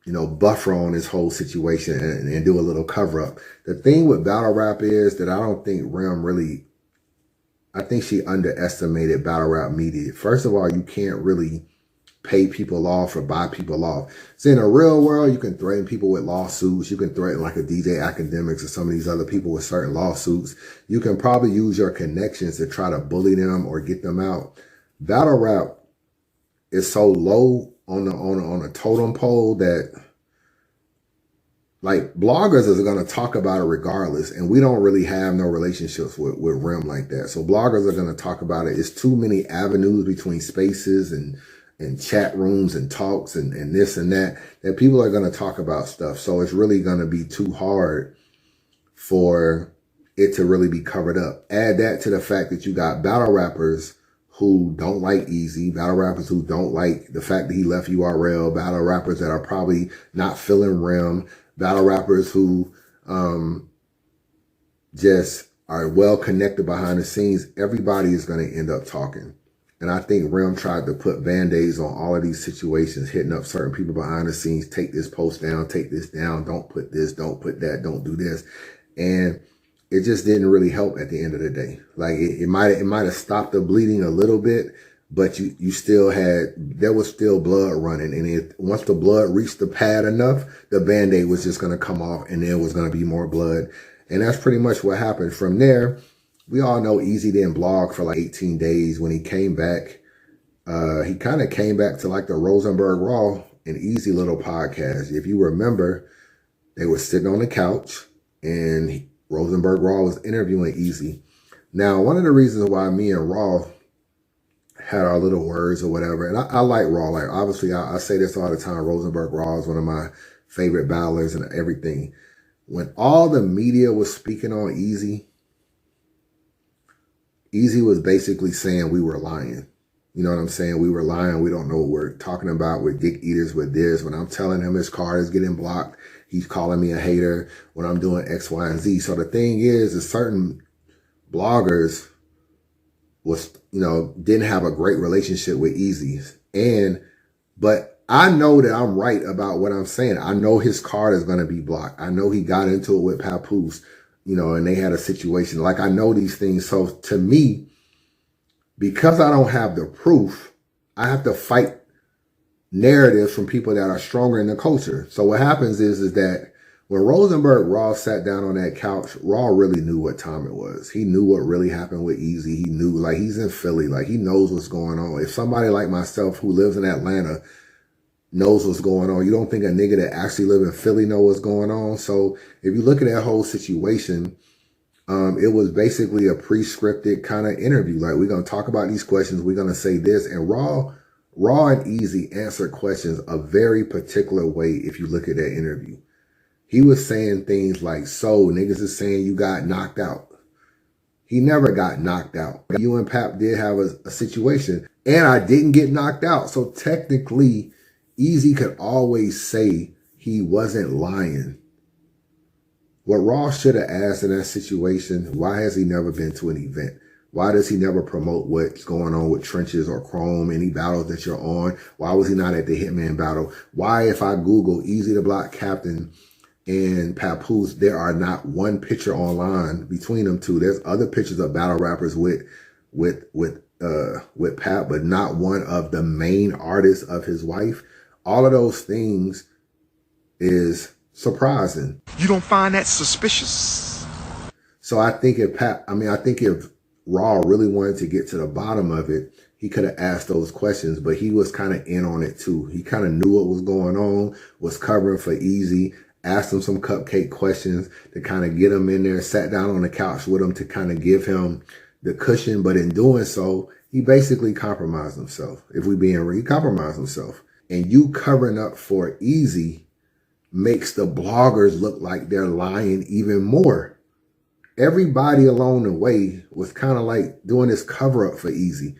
you know, buffer on this whole situation and do a little cover up. The thing with battle rap is that I don't think Rem really, I think she underestimated battle rap media. First of all, you can't really pay people off or buy people off. So in a real world, you can threaten people with lawsuits. You can threaten like a DJ Academics or some of these other people with certain lawsuits. You can probably use your connections to try to bully them or get them out. Battle rap is so low on the totem pole that like bloggers are going to talk about it regardless. And we don't really have no relationships with Rem like that. So bloggers are going to talk about it. It's too many avenues between spaces and chat rooms and talks and this and that people are going to talk about stuff. So it's really going to be too hard for it to really be covered up. Add that to the fact that you got battle rappers who don't like Eazy, battle rappers who don't like the fact that he left URL, battle rappers that are probably not feeling Rem, battle rappers who just are well connected behind the scenes. Everybody is going to end up talking. And I think Rem tried to put Band-Aids on all of these situations, hitting up certain people behind the scenes, take this post down, take this down, don't put this, don't put that, don't do this. And it just didn't really help at the end of the day. Like it might have stopped the bleeding a little bit, but you still had, there was still blood running. And once the blood reached the pad enough, the Band-Aid was just going to come off and there was going to be more blood. And that's pretty much what happened. From there, we all know Eazy didn't blog for like 18 days. When he came back, he kind of came back to like the Rosenberg Raw and Eazy little podcast. If you remember, they were sitting on the couch and Rosenberg Raw was interviewing Eazy. Now, one of the reasons why me and Raw had our little words or whatever, and I like Raw. Like obviously, I say this all the time. Rosenberg Raw is one of my favorite battlers and everything. When all the media was speaking on Eazy, Eazy was basically saying we were lying. You know what I'm saying? We were lying. We don't know what we're talking about. We're dick eaters with this. When I'm telling him his card is getting blocked, he's calling me a hater when I'm doing X, Y, and Z. So the thing is certain bloggers didn't have a great relationship with Eazy. But I know that I'm right about what I'm saying. I know his card is going to be blocked. I know he got into it with Papoose, and they had a situation. Like, I know these things. So to me, Because I don't have the proof, I have to fight narratives from people that are stronger in the culture. So what happens is that when Rosenberg Raw sat down on that couch, Raw really knew what time it was. He knew what really happened with Eazy. He knew, like, he's in Philly, like, he knows what's going on. If somebody like myself who lives in Atlanta knows what's going on, you don't think a nigga that actually live in Philly know what's going on? So if you look at that whole situation, it was basically a pre-scripted kind of interview. Like, we're going to talk about these questions. We're going to say this. And Raw and Eazy answered questions a very particular way if you look at that interview. He was saying things like, so niggas is saying you got knocked out. He never got knocked out. You and Pap did have a situation, and I didn't get knocked out. So technically, Eazy could always say he wasn't lying. What Raw should have asked in that situation, why has he never been to an event? Why does he never promote what's going on with Trenches or Chrome, any battles that you're on? Why was he not at the Hitman battle? Why, if I Google Eazy the Block Captain and Papoose, there are not one picture online between them two? There's other pictures of battle rappers with Pap, but not one of the main artists of his wife. All of those things is surprising. You don't find that suspicious? So I think if Raw really wanted to get to the bottom of it, he could have asked those questions, but he was kind of in on it too. He kind of knew what was going on, was covering for Eazy, asked him some cupcake questions to kind of get him in there, sat down on the couch with him to kind of give him the cushion. But in doing so, he basically compromised himself. If we being real, he compromised himself. And you covering up for Eazy makes the bloggers look like they're lying even more. Everybody along the way was kind of like doing this cover up for Eazy.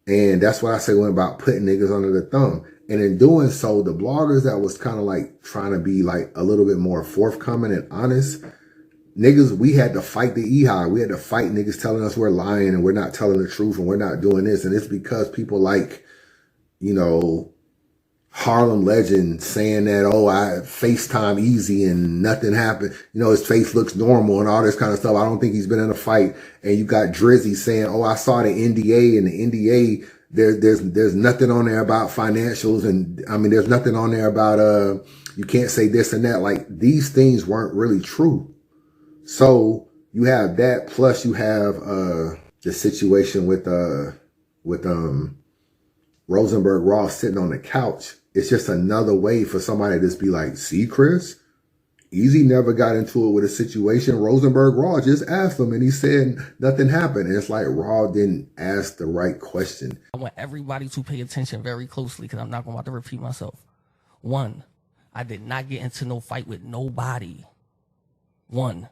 And that's what I say about putting niggas under the thumb. And in doing so, the bloggers that was kind of like trying to be like a little bit more forthcoming and honest, niggas, we had to fight the E-High. We had to fight niggas telling us we're lying and we're not telling the truth and we're not doing this. And it's because people like, you know, Harlem Legend saying that, oh, I FaceTime Eazy and nothing happened. You know, his face looks normal and all this kind of stuff. I don't think he's been in a fight. And you got Drizzy saying, oh, I saw the NDA, and the NDA, there's nothing on there about financials. And I mean, there's nothing on there about, you can't say this and that. Like, these things weren't really true. So you have that, plus you have, the situation with Rosenberg Ross sitting on the couch. It's just another way for somebody to just be like, see, Chris, Eazy never got into it with a situation. Rosenberg Raw just asked him and he said nothing happened. And it's like Raw didn't ask the right question. I want everybody to pay attention very closely because I'm not going to repeat myself. 1, I did not get into no fight with nobody. 1.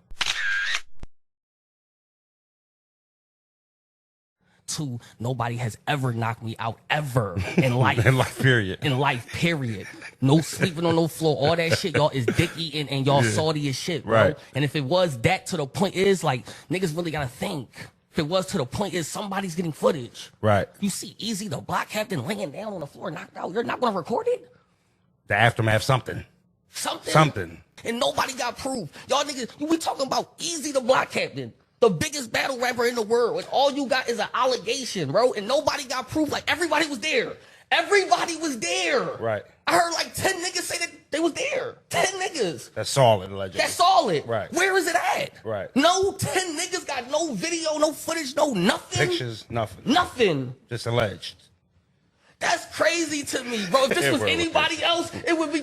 2, nobody has ever knocked me out ever in life. In life, period. In life, period. No sleeping on no floor. All that shit, y'all is dick eating and y'all salty as shit, bro. Right. And if it was that, to the point is, like, niggas really gotta think. If it was to the point is somebody's getting footage. Right. You see Eazy the Block Captain laying down on the floor knocked out. You're not gonna record it? The aftermath, something. And nobody got proof. Y'all niggas, we talking about Eazy the Block Captain, the biggest battle rapper in the world, and all you got is an allegation, bro, and nobody got proof. Like, everybody was there. Everybody was there. Right. I heard like 10 niggas say that they was there. 10 niggas. That's solid, allegedly. That's solid. Right. Where is it at? Right. No 10 niggas got no video, no footage, no nothing. Pictures, nothing. Nothing. Just alleged. That's crazy to me, bro. If this was anybody else, it would be...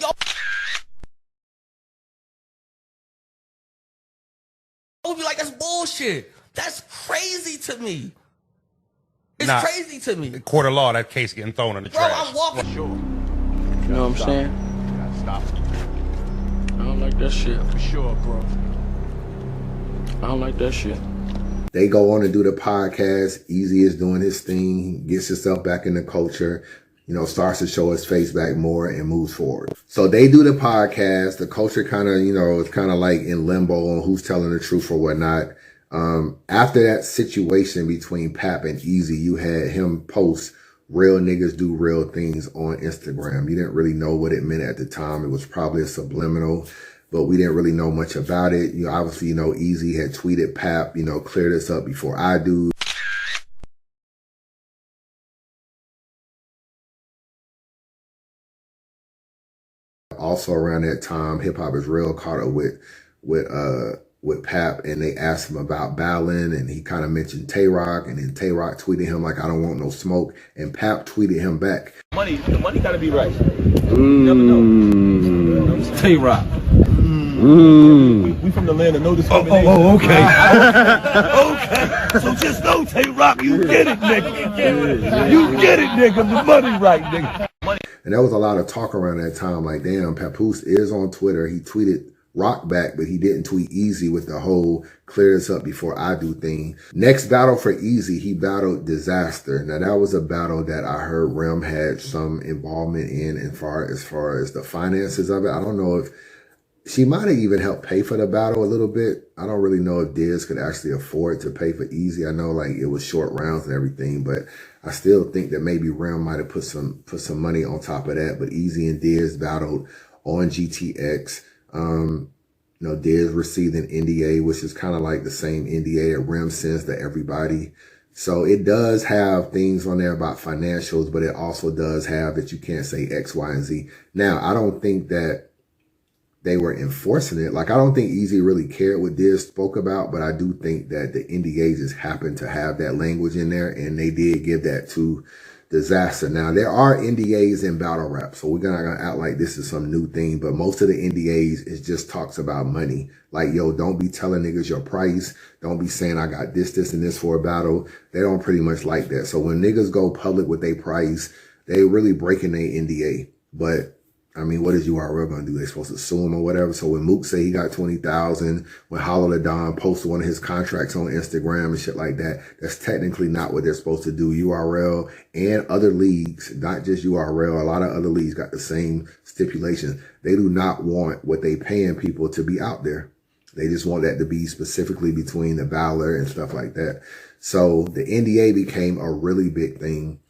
I would be like, that's bullshit. That's crazy to me. It's crazy to me. In court of law, that case getting thrown in the trash. Bro, I'm walking. You know what I'm saying? Stop. I don't like that shit. For sure, bro. I don't like that shit. They go on and do the podcast. Eazy is doing his thing, gets himself back in the culture, you know, starts to show his face back more and moves forward. So they do the podcast. The culture kind of, you know, it's kind of like in limbo on who's telling the truth or whatnot. After that situation between Pap and Eazy, you had him post real niggas do real things on Instagram. You didn't really know what it meant at the time. It was probably a subliminal, but we didn't really know much about it. You know, obviously, you know, Eazy had tweeted Pap, you know, clear this up before I do. also around that time, Hip Hop Is Real caught up with Pap, and they asked him about battling, and he kind of mentioned Tay-Rock, and then Tay-Rock tweeted him like, I don't want no smoke, and Pap tweeted him back. The money gotta be right. You never know. Tay-Rock. We from the land of no discrimination. Okay. Okay. So just know, Tay-Rock, you get it, nigga. You get it, nigga. The money right, nigga. And there was a lot of talk around that time, like, damn, Papoose is on Twitter. He tweeted Rock back, but he didn't tweet Eazy with the whole clear this up before I do thing. Next battle for Eazy, he battled Disaster. Now that was a battle that I heard Rem had some involvement in as far as the finances of it. I don't know if she might have even helped pay for the battle a little bit. I don't really know if Diz could actually afford to pay for Eazy. I know like it was short rounds and everything, but I still think that maybe Rem might have put some money on top of that. But Eazy and Diz battled on GTX. You know, Diz received an NDA, which is kind of like the same NDA that Rem sends to everybody. So it does have things on there about financials, but it also does have that you can't say X, Y, and Z. Now, I don't think that they were enforcing it. Like, I don't think Eazy really cared what Diz spoke about, but I do think that the NDAs just happened to have that language in there, and they did give that to Disaster. Now, there are NDAs in battle rap, so we're not gonna act like this is some new thing, but most of the NDAs is just talks about money. Like, yo, don't be telling niggas your price. Don't be saying I got this, and this for a battle. They don't pretty much like that. So when niggas go public with their price, they really breaking their NDA. But I mean, what is URL gonna do? They supposed to sue him or whatever. So when Mook say he got 20,000, when Holla the Don posted one of his contracts on Instagram and shit like that, that's technically not what they're supposed to do. URL and other leagues, not just URL, a lot of other leagues got the same stipulations. They do not want what they paying people to be out there. They just want that to be specifically between the battler and stuff like that. So the NDA became a really big thing.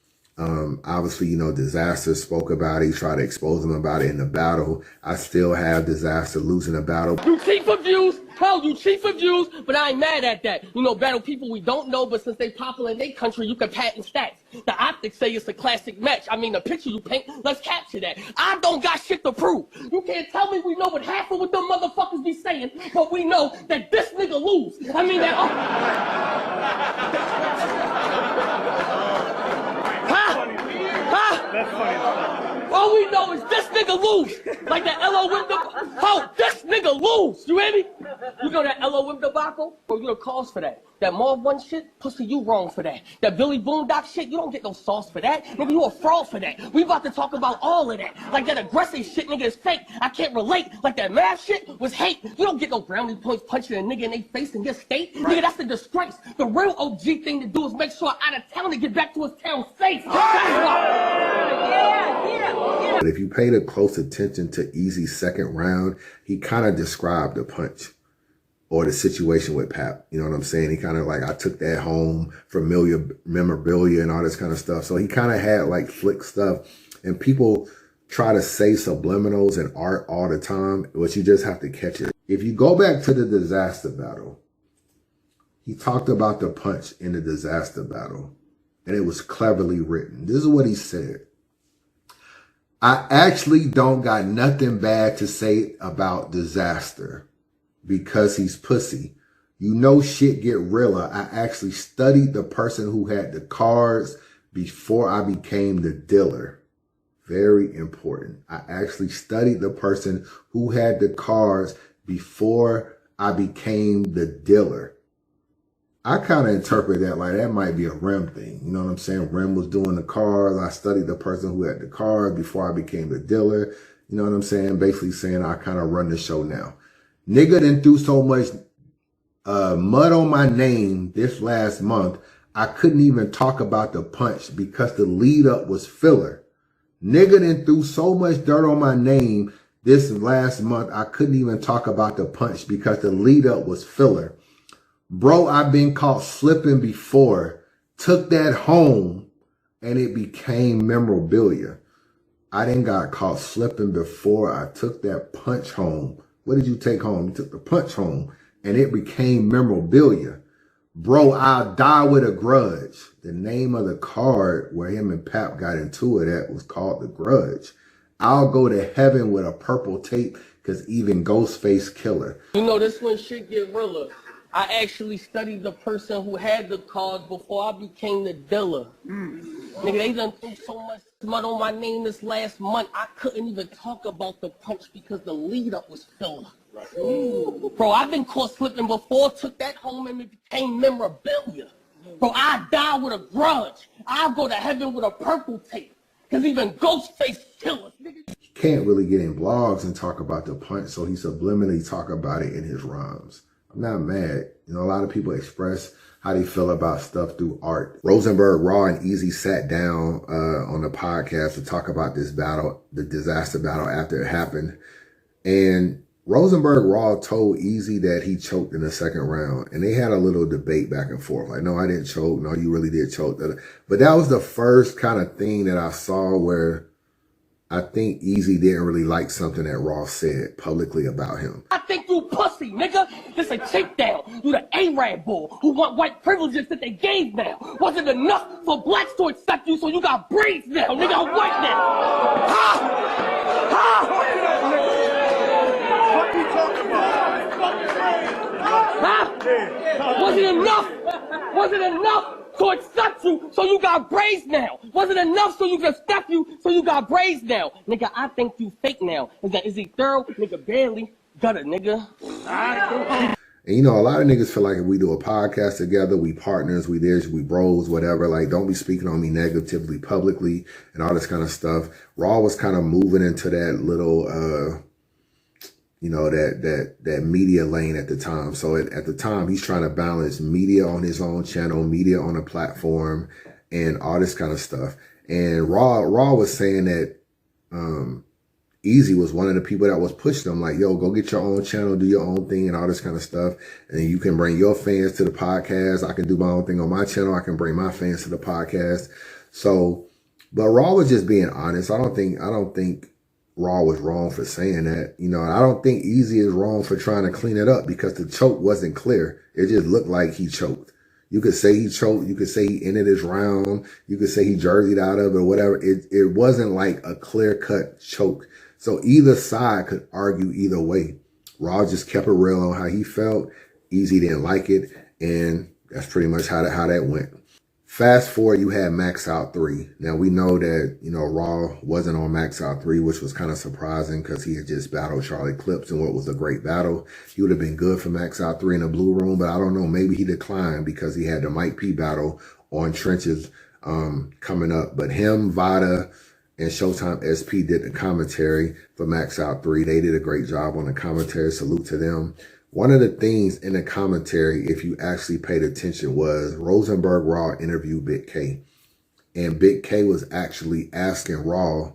Obviously, you know, Disaster spoke about it. He tried to expose him about it in the battle. I still have Disaster losing a battle. You cheat for views, hell, you cheat for views, but I ain't mad at that. You know, battle people we don't know, but since they popular in their country, you can patent stats. The optics say it's a classic match. I mean, the picture you paint, let's capture that. I don't got shit to prove. You can't tell me we know what half of what them motherfuckers be saying, but we know that this nigga lose. I mean, that... That's funny. All we know is this nigga lose. Like that LO window. Oh, this nigga lose. You hear me? You know that LO window debacle? Bro, you the cause for that. That Marv 1 shit, pussy, you wrong for that. That Billy Boondock shit, you don't get no sauce for that. Nigga, you a fraud for that. We about to talk about all of that. Like that aggressive shit, nigga, is fake. I can't relate. Like that math shit was hate. You don't get no brownie points punching a nigga in their face in your state. Right. Nigga, that's a disgrace. The real OG thing to do is make sure out of town to get back to his town safe. That's why. But if you paid a close attention to Eazy's second round, he kind of described the punch or the situation with Pap. You know what I'm saying? He kind of like, I took that home, familiar memorabilia and all this kind of stuff. So he kind of had like flick stuff, and people try to say subliminals and art all the time, but you just have to catch it. If you go back to the Disaster battle, he talked about the punch in the Disaster battle, and it was cleverly written. This is what he said. I actually don't got nothing bad to say about Disaster because he's pussy. You know shit get realer. I actually studied the person who had the cards before I became the dealer. Very important. I actually studied the person who had the cards before I became the dealer. I kind of interpret that like that might be a Rem thing. You know what I'm saying? Rem was doing the cards. I studied the person who had the cards before I became the dealer. You know what I'm saying? Basically saying I kind of run the show now. Nigga done threw so much mud on my name this last month, I couldn't even talk about the punch because the lead up was filler. Nigga done threw so much dirt on my name this last month, I couldn't even talk about the punch because the lead up was filler. Bro, I've been caught slipping before, took that home, and it became memorabilia. I didn't got caught slipping before I took that punch home. What did you take home? You took the punch home, and it became memorabilia. Bro, I'll die with a grudge. The name of the card where him and Pap got into it at was called The Grudge. I'll go to heaven with a purple tape because even Ghostface killer. You know, this when shit get realer. I actually studied the person who had the cards before I became the dealer. Nigga, they done threw so much smut on my name this last month, I couldn't even talk about the punch because the lead up was filler. Bro, I've been caught slipping before, took that home and it became memorabilia. Bro, I die with a grudge. I'll go to heaven with a purple tape. Cause even Ghostface killers, nigga. He can't really get in blogs and talk about the punch, so he subliminally talk about it in his rhymes. I'm not mad. You know, a lot of people express how they feel about stuff through art. Rosenberg, Raw, and Eazy sat down on the podcast to talk about this battle, the disaster battle after it happened. And Rosenberg Raw told Eazy that he choked in the second round, and they had a little debate back and forth. Like, no, I didn't choke. No, you really did choke. But that was the first kind of thing that I saw where I think Eazy didn't really like something that Raw said publicly about him. I think you pussy, nigga. This a takedown. You the Arab bull who want white privileges that they gave now. Wasn't enough for blacks to accept you, so you got braids now. Nigga, I'm white now. Ha! Ha! Huh? Was it enough? Was it enough to accept you so you got braids now? Was it enough so you can accept you so you got braids now? Nigga, I think you fake now. Is he thorough? Nigga, barely. Got it, nigga. And you know, a lot of niggas feel like if we do a podcast together, we partners, we this, we bros, whatever. Like, don't be speaking on me negatively publicly and all this kind of stuff. Raw was kind of moving into that little, you know, that media lane at the time. So at the time, he's trying to balance media on his own channel, media on a platform, and all this kind of stuff. And Raw was saying that Eazy was one of the people that was pushing him, like, yo, go get your own channel, do your own thing and all this kind of stuff. And you can bring your fans to the podcast. I can do my own thing on my channel. I can bring my fans to the podcast. So, but Raw was just being honest. I don't think Raw was wrong for saying that. You know, I don't think Eazy is wrong for trying to clean it up because the choke wasn't clear. It just looked like he choked. You could say he choked. You could say he ended his round. You could say he jerseyed out of it or whatever. It wasn't like a clear-cut choke. So either side could argue either way. Raw just kept it real on how he felt. Eazy didn't like it. And that's pretty much how that went. Fast forward, you had Max Out 3. Now, we know that, you know, Raw wasn't on Max Out 3, which was kind of surprising because he had just battled Charlie Clips in what was a great battle. He would have been good for Max Out 3 in the Blue Room, but I don't know. Maybe he declined because he had the Mike P battle on Trenches coming up. But him, Vada, and Showtime SP did the commentary for Max Out 3. They did a great job on the commentary. Salute to them. One of the things in the commentary, if you actually paid attention, was Rosenberg Raw interviewed Big K. And Big K was actually asking Raw,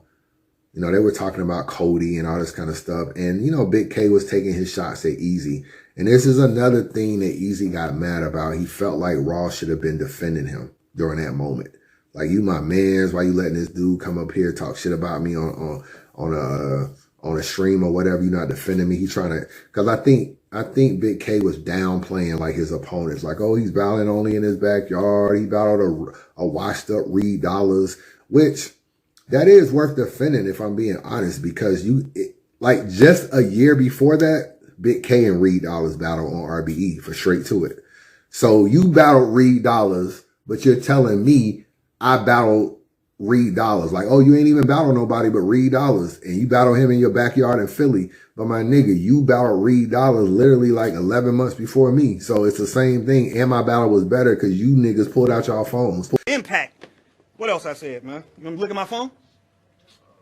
you know, they were talking about Cody and all this kind of stuff. And, you know, Big K was taking his shots at Eazy. And this is another thing that Eazy got mad about. He felt like Raw should have been defending him during that moment. Like, you my mans, why you letting this dude come up here talk shit about me on a stream or whatever? You're not defending me. He's trying to, because I think Big K was downplaying like his opponents. Like, oh, he's battling only in his backyard. He battled a washed up Reed Dollars, which that is worth defending if I'm being honest, because like just a year before that, Big K and Reed Dollars battled on RBE for Straight to It. So you battled Reed Dollars, but you're telling me I battled Reed Dollars. Like, oh, you ain't even battled nobody but Reed Dollars. And you battle him in your backyard in Philly. But my nigga, you battled Reed Dollars literally like 11 months before me. So it's the same thing. And my battle was better because you niggas pulled out y'all phones. Impact. What else I said, man? You want to look at my phone?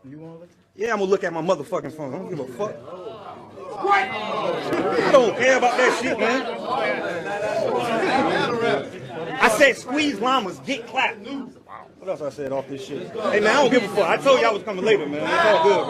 You want to look? Yeah, I'm going to look at my motherfucking phone. I don't give a fuck. What? I don't care about that shit, man. I said squeeze llamas, get clapped. What else I said off this shit? Hey, man, I don't give a fuck. I told you I was coming later, man. It's all good,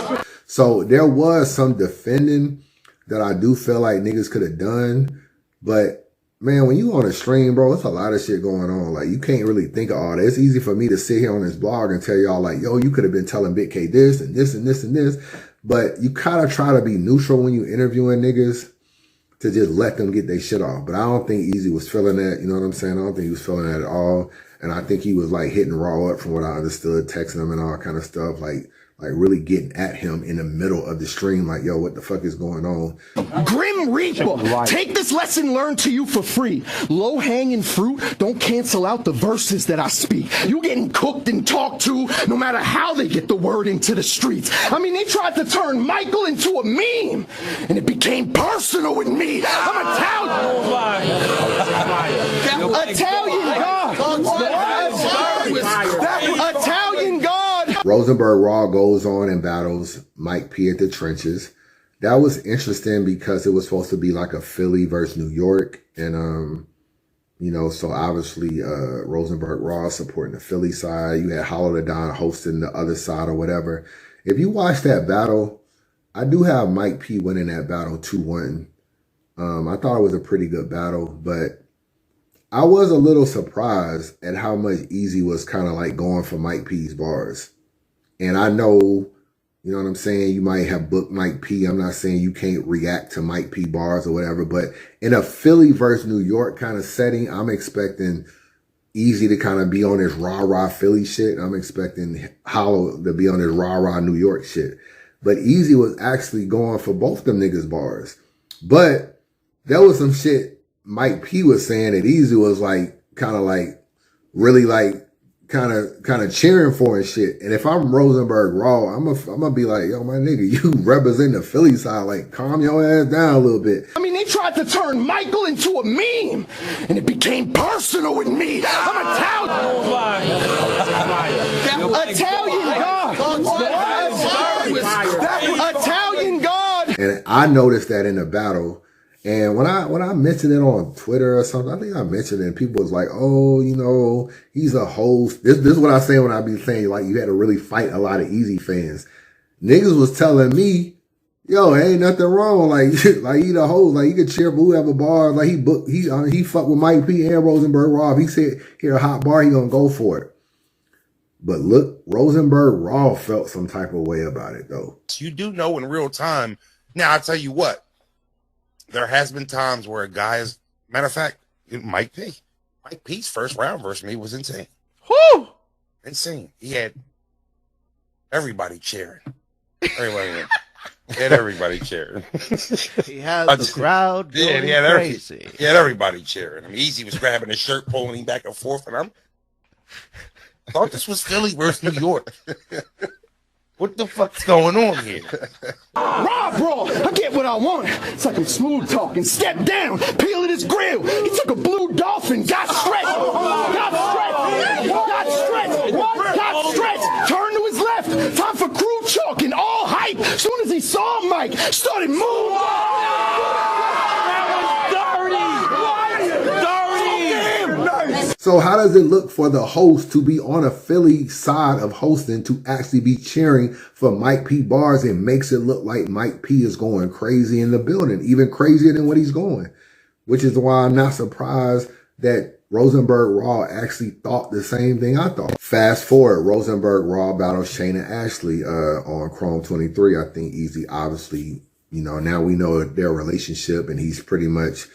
bro. So there was some defending that I do feel like niggas could have done. But, man, when you on a stream, bro, it's a lot of shit going on. Like, you can't really think of all that. It's easy for me to sit here on this blog and tell y'all, like, yo, you could have been telling Big K this and this and this and this. But you kind of try to be neutral when you interviewing niggas to just let them get their shit off. But I don't think Eazy was feeling that. You know what I'm saying? I don't think he was feeling that at all. And I think he was like hitting Raw up from what I understood, texting him and all kind of stuff. Like like really getting at him in the middle of the stream, like, yo, what the fuck is going on? Grim Reaper, take this lesson learned to you for free. Low-hanging fruit don't cancel out the verses that I speak. You getting cooked and talked to no matter how they get the word into the streets. I mean, they tried to turn Michael into a meme, and it became personal with me. I'm Italian. Italian God. Italian God. Rosenberg Raw goes on and battles Mike P at the trenches. That was interesting because it was supposed to be like a Philly versus New York. And, you know, so obviously Rosenberg Raw supporting the Philly side. You had Holla the Don hosting the other side or whatever. If you watch that battle, I do have Mike P winning that battle 2-1. I thought it was a pretty good battle, but I was a little surprised at how much Eazy was kind of like going for Mike P's bars. And I know, you know what I'm saying, you might have booked Mike P. I'm not saying you can't react to Mike P bars or whatever, but in a Philly versus New York kind of setting, I'm expecting Eazy to kind of be on his rah-rah Philly shit. I'm expecting Holla to be on his rah-rah New York shit. But Eazy was actually going for both them niggas bars. But there was some shit Mike P was saying that Eazy was like, kind of like, really like, kind of cheering for and shit. And if I'm Rosenberg Raw, I'm gonna be like, yo, my nigga, you represent the Philly side, like, calm your ass down a little bit. I mean, they tried to turn Michael into a meme, and it became personal with me. I'm Italian. Italian God. Italian God. And I noticed that in the battle. And when I mentioned it on Twitter or something, I think I mentioned it, and people was like, oh, you know, he's a host. This is what I say when I be saying, like, you had to really fight a lot of Eazy fans. Niggas was telling me, yo, ain't nothing wrong. Like he the host. Like, he could cheer for whoever bar. Like, he fuck with Mike P and Rosenberg Raw. If he said, hear a hot bar, he gonna go for it. But look, Rosenberg Raw felt some type of way about it, though. You do know in real time. Now, I'll tell you what. There has been times where a guy is, matter of fact, Mike P's first round versus me was insane. Whoo! Insane. He had everybody cheering. Everybody had everybody cheering. He had the crowd going crazy. He had everybody cheering. I mean, Eazy was grabbing his shirt, pulling him back and forth, and I thought this was Philly versus New York. What the fuck's going on here? Raw, bro, I get what I want. It's like I'm smooth talking. Step down, peeling his grill. He took a blue dolphin, got stretched, turned to his left. Time for crew chalk and all hype. Soon as he saw Mike, started moving. So how does it look for the host to be on a Philly side of hosting to actually be cheering for Mike P bars? It makes it look like Mike P is going crazy in the building, even crazier than what he's going, which is why I'm not surprised that Rosenberg Raw actually thought the same thing I thought. Fast forward, Rosenberg Raw battles Shayna Ashley on Chrome 23. I think Eazy obviously, you know, now we know their relationship, and he's pretty much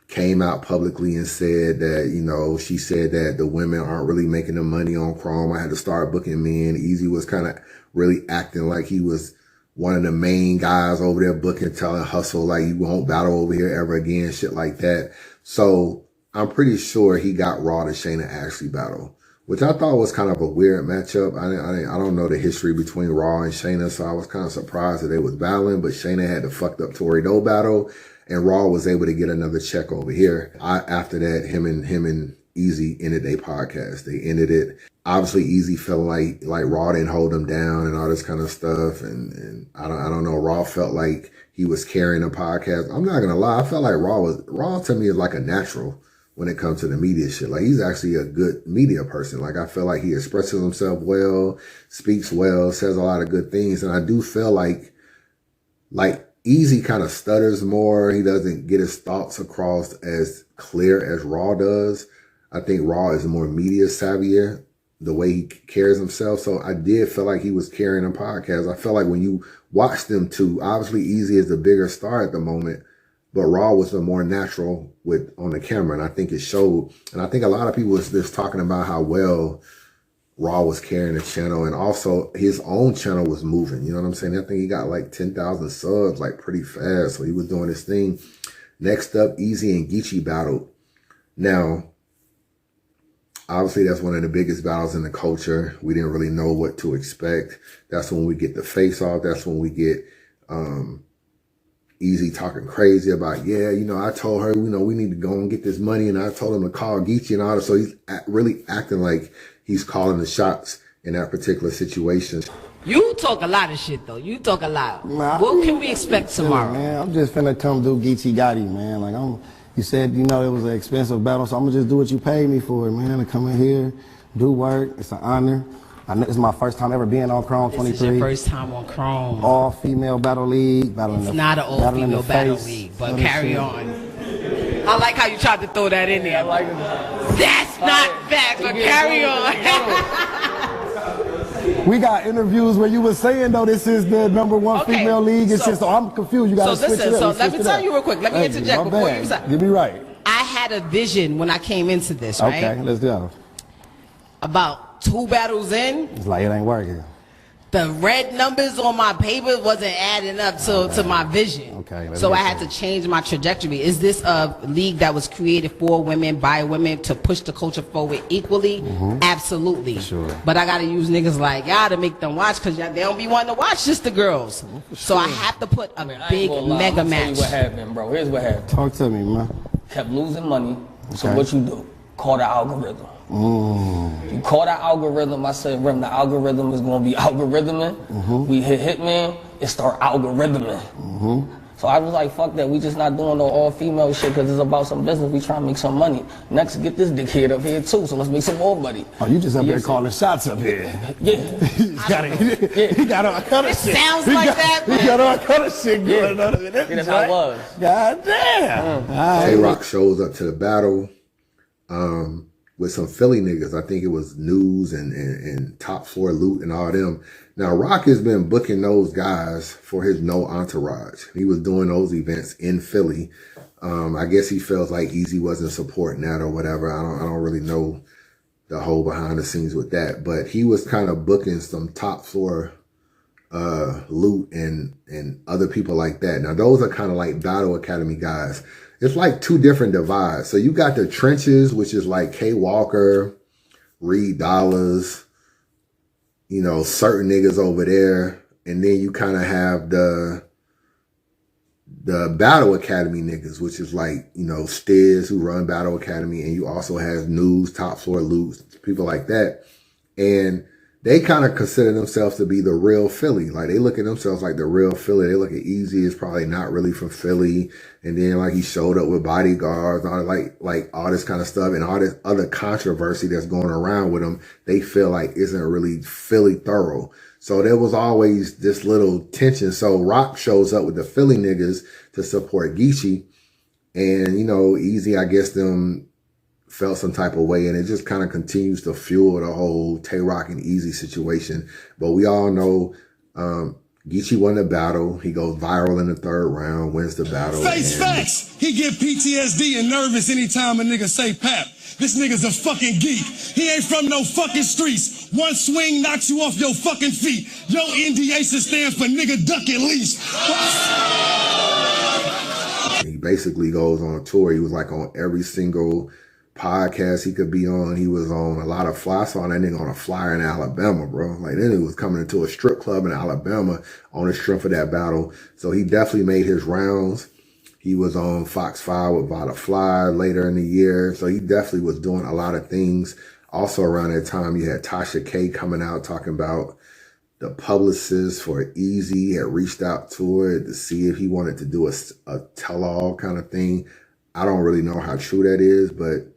came out publicly and said that, you know, she said that the women aren't really making the money on Chrome. I had to start booking men. Eazy was kind of really acting like he was one of the main guys over there booking, telling Hustle, like, you won't battle over here ever again, shit like that. So I'm pretty sure he got Raw to Shayna Ashley battle, which I thought was kind of a weird matchup. I don't know the history between Raw and Shayna, so I was kind of surprised that they was battling, but Shayna had the fucked up Tory Doe battle, and Raw was able to get another check over here. After that, him and Eazy ended their podcast. They ended it. Obviously, Eazy felt like Raw didn't hold him down and all this kind of stuff. And I don't know. Raw felt like he was carrying the podcast. I'm not gonna lie. I felt like Raw to me is like a natural when it comes to the media shit. Like, he's actually a good media person. Like, I feel like he expresses himself well, speaks well, says a lot of good things. And I do feel like Eazy kind of stutters more. He doesn't get his thoughts across as clear as Raw does. I think Raw is more media savvier, the way he carries himself. So I did feel like he was carrying a podcast. I felt like when you watch them two, obviously Eazy is the bigger star at the moment, but Raw was the more natural on the camera. And I think it showed. And I think a lot of people was just talking about how well Raw was carrying the channel, and also his own channel was moving. You know what I'm saying? I think he got like 10,000 subs like pretty fast. So he was doing his thing. Next up, Eazy and Geechi battled. Now, obviously that's one of the biggest battles in the culture. We didn't really know what to expect. That's when we get the face off. That's when we get Eazy talking crazy about, yeah, you know, I told her, you know, we need to go and get this money, and I told him to call Geechi and all that. So he's really acting like he's calling the shots in that particular situation. You talk a lot of shit, though. You talk a lot. Man, what can we expect tomorrow? Man, I'm just finna come do Geechi Gotti, man. Like, you said, you know, it was an expensive battle, so I'm gonna just do what you paid me for, man. To come in here, do work. It's an honor. I know it's my first time ever being on Chrome 23. This is your first time on Chrome. All female battle league. It's not an all female battle league, but carry on. I like how you tried to throw that in there. I like it. That's not facts, but carry on. We got interviews where you were saying, though, this is the #1 female league. It's just, so I'm confused. You got to switch it up. So let me tell you real quick. Let me interject before you start. Get me right. I had a vision when I came into this, right? Okay, let's go. About 2 battles in, it's like it ain't working. The red numbers on my paper wasn't adding up to my vision. Okay. So I had to change my trajectory. Is this a league that was created for women, by women, to push the culture forward equally? Absolutely. Sure. But I got to use niggas like y'all to make them watch, because they don't be wanting to watch just the girls. So I have to put a big mega match. What happened, bro? Here's what happened. Talk to me, man. Kept losing money. So Okay. what you do? Call the algorithm. You call that algorithm. I said, Rem, the algorithm is going to be algorithming. We hit Hitman, it start algorithming. So I was like, fuck that. We just not doing no all-female shit because it's about some business. We trying to make some money. Next, get this dickhead up here too. So let's make some more money. Oh, you just up there calling shots up here. Yeah. He got all kind of shit. Sounds like that, man. He got all kind of shit going on. That's how it was. God damn. Tay-Rock shows up to the battle with some Philly niggas. I think it was News and Top Floor Loot and all them. Now, Rock has been booking those guys for his no entourage. He was doing those events in Philly. I guess he felt like Eazy wasn't supporting that or whatever. I don't really know the whole behind the scenes with that, but he was kind of booking some Top Floor Loot and other people like that. Now, those are kind of like Battle Academy guys. It's like 2 different divides. So you got the trenches, which is like K Walker, Reed Dollars, you know, certain niggas over there. And then you kind of have the Battle Academy niggas, which is like, you know, Stiz, who run Battle Academy. And you also have News, Top Floor Loot, people like that. And they kind of consider themselves to be the real Philly. Like, they look at themselves like the real Philly. They look at Eazy as probably not really from Philly. And then, like, he showed up with bodyguards, all like all this kind of stuff, and all this other controversy that's going around with him, they feel like isn't really Philly thorough. So there was always this little tension. So Rock shows up with the Philly niggas to support Geechi. And, you know, Eazy, I guess them felt some type of way, and it just kind of continues to fuel the whole Tay-Rock and Eazy situation. But we all know Geechi won the battle. He goes viral in the 3rd round, wins the battle. Face facts. He get PTSD and nervous anytime a nigga say Pap. This nigga's a fucking geek. He ain't from no fucking streets. One swing knocks you off your fucking feet. Yo, NDA stands for nigga duck at least. He basically goes on tour. He was like on every single podcast he could be on. He was on a lot of fly. I saw that nigga on a flyer in Alabama, bro. Like, then he was coming into a strip club in Alabama on the strength of that battle. So he definitely made his rounds. He was on Fox 5 with Vada Fly later in the year. So he definitely was doing a lot of things. Also around that time, you had Tasha K coming out talking about the publicist for Eazy had reached out to her to see if he wanted to do a tell-all kind of thing. I don't really know how true that is, but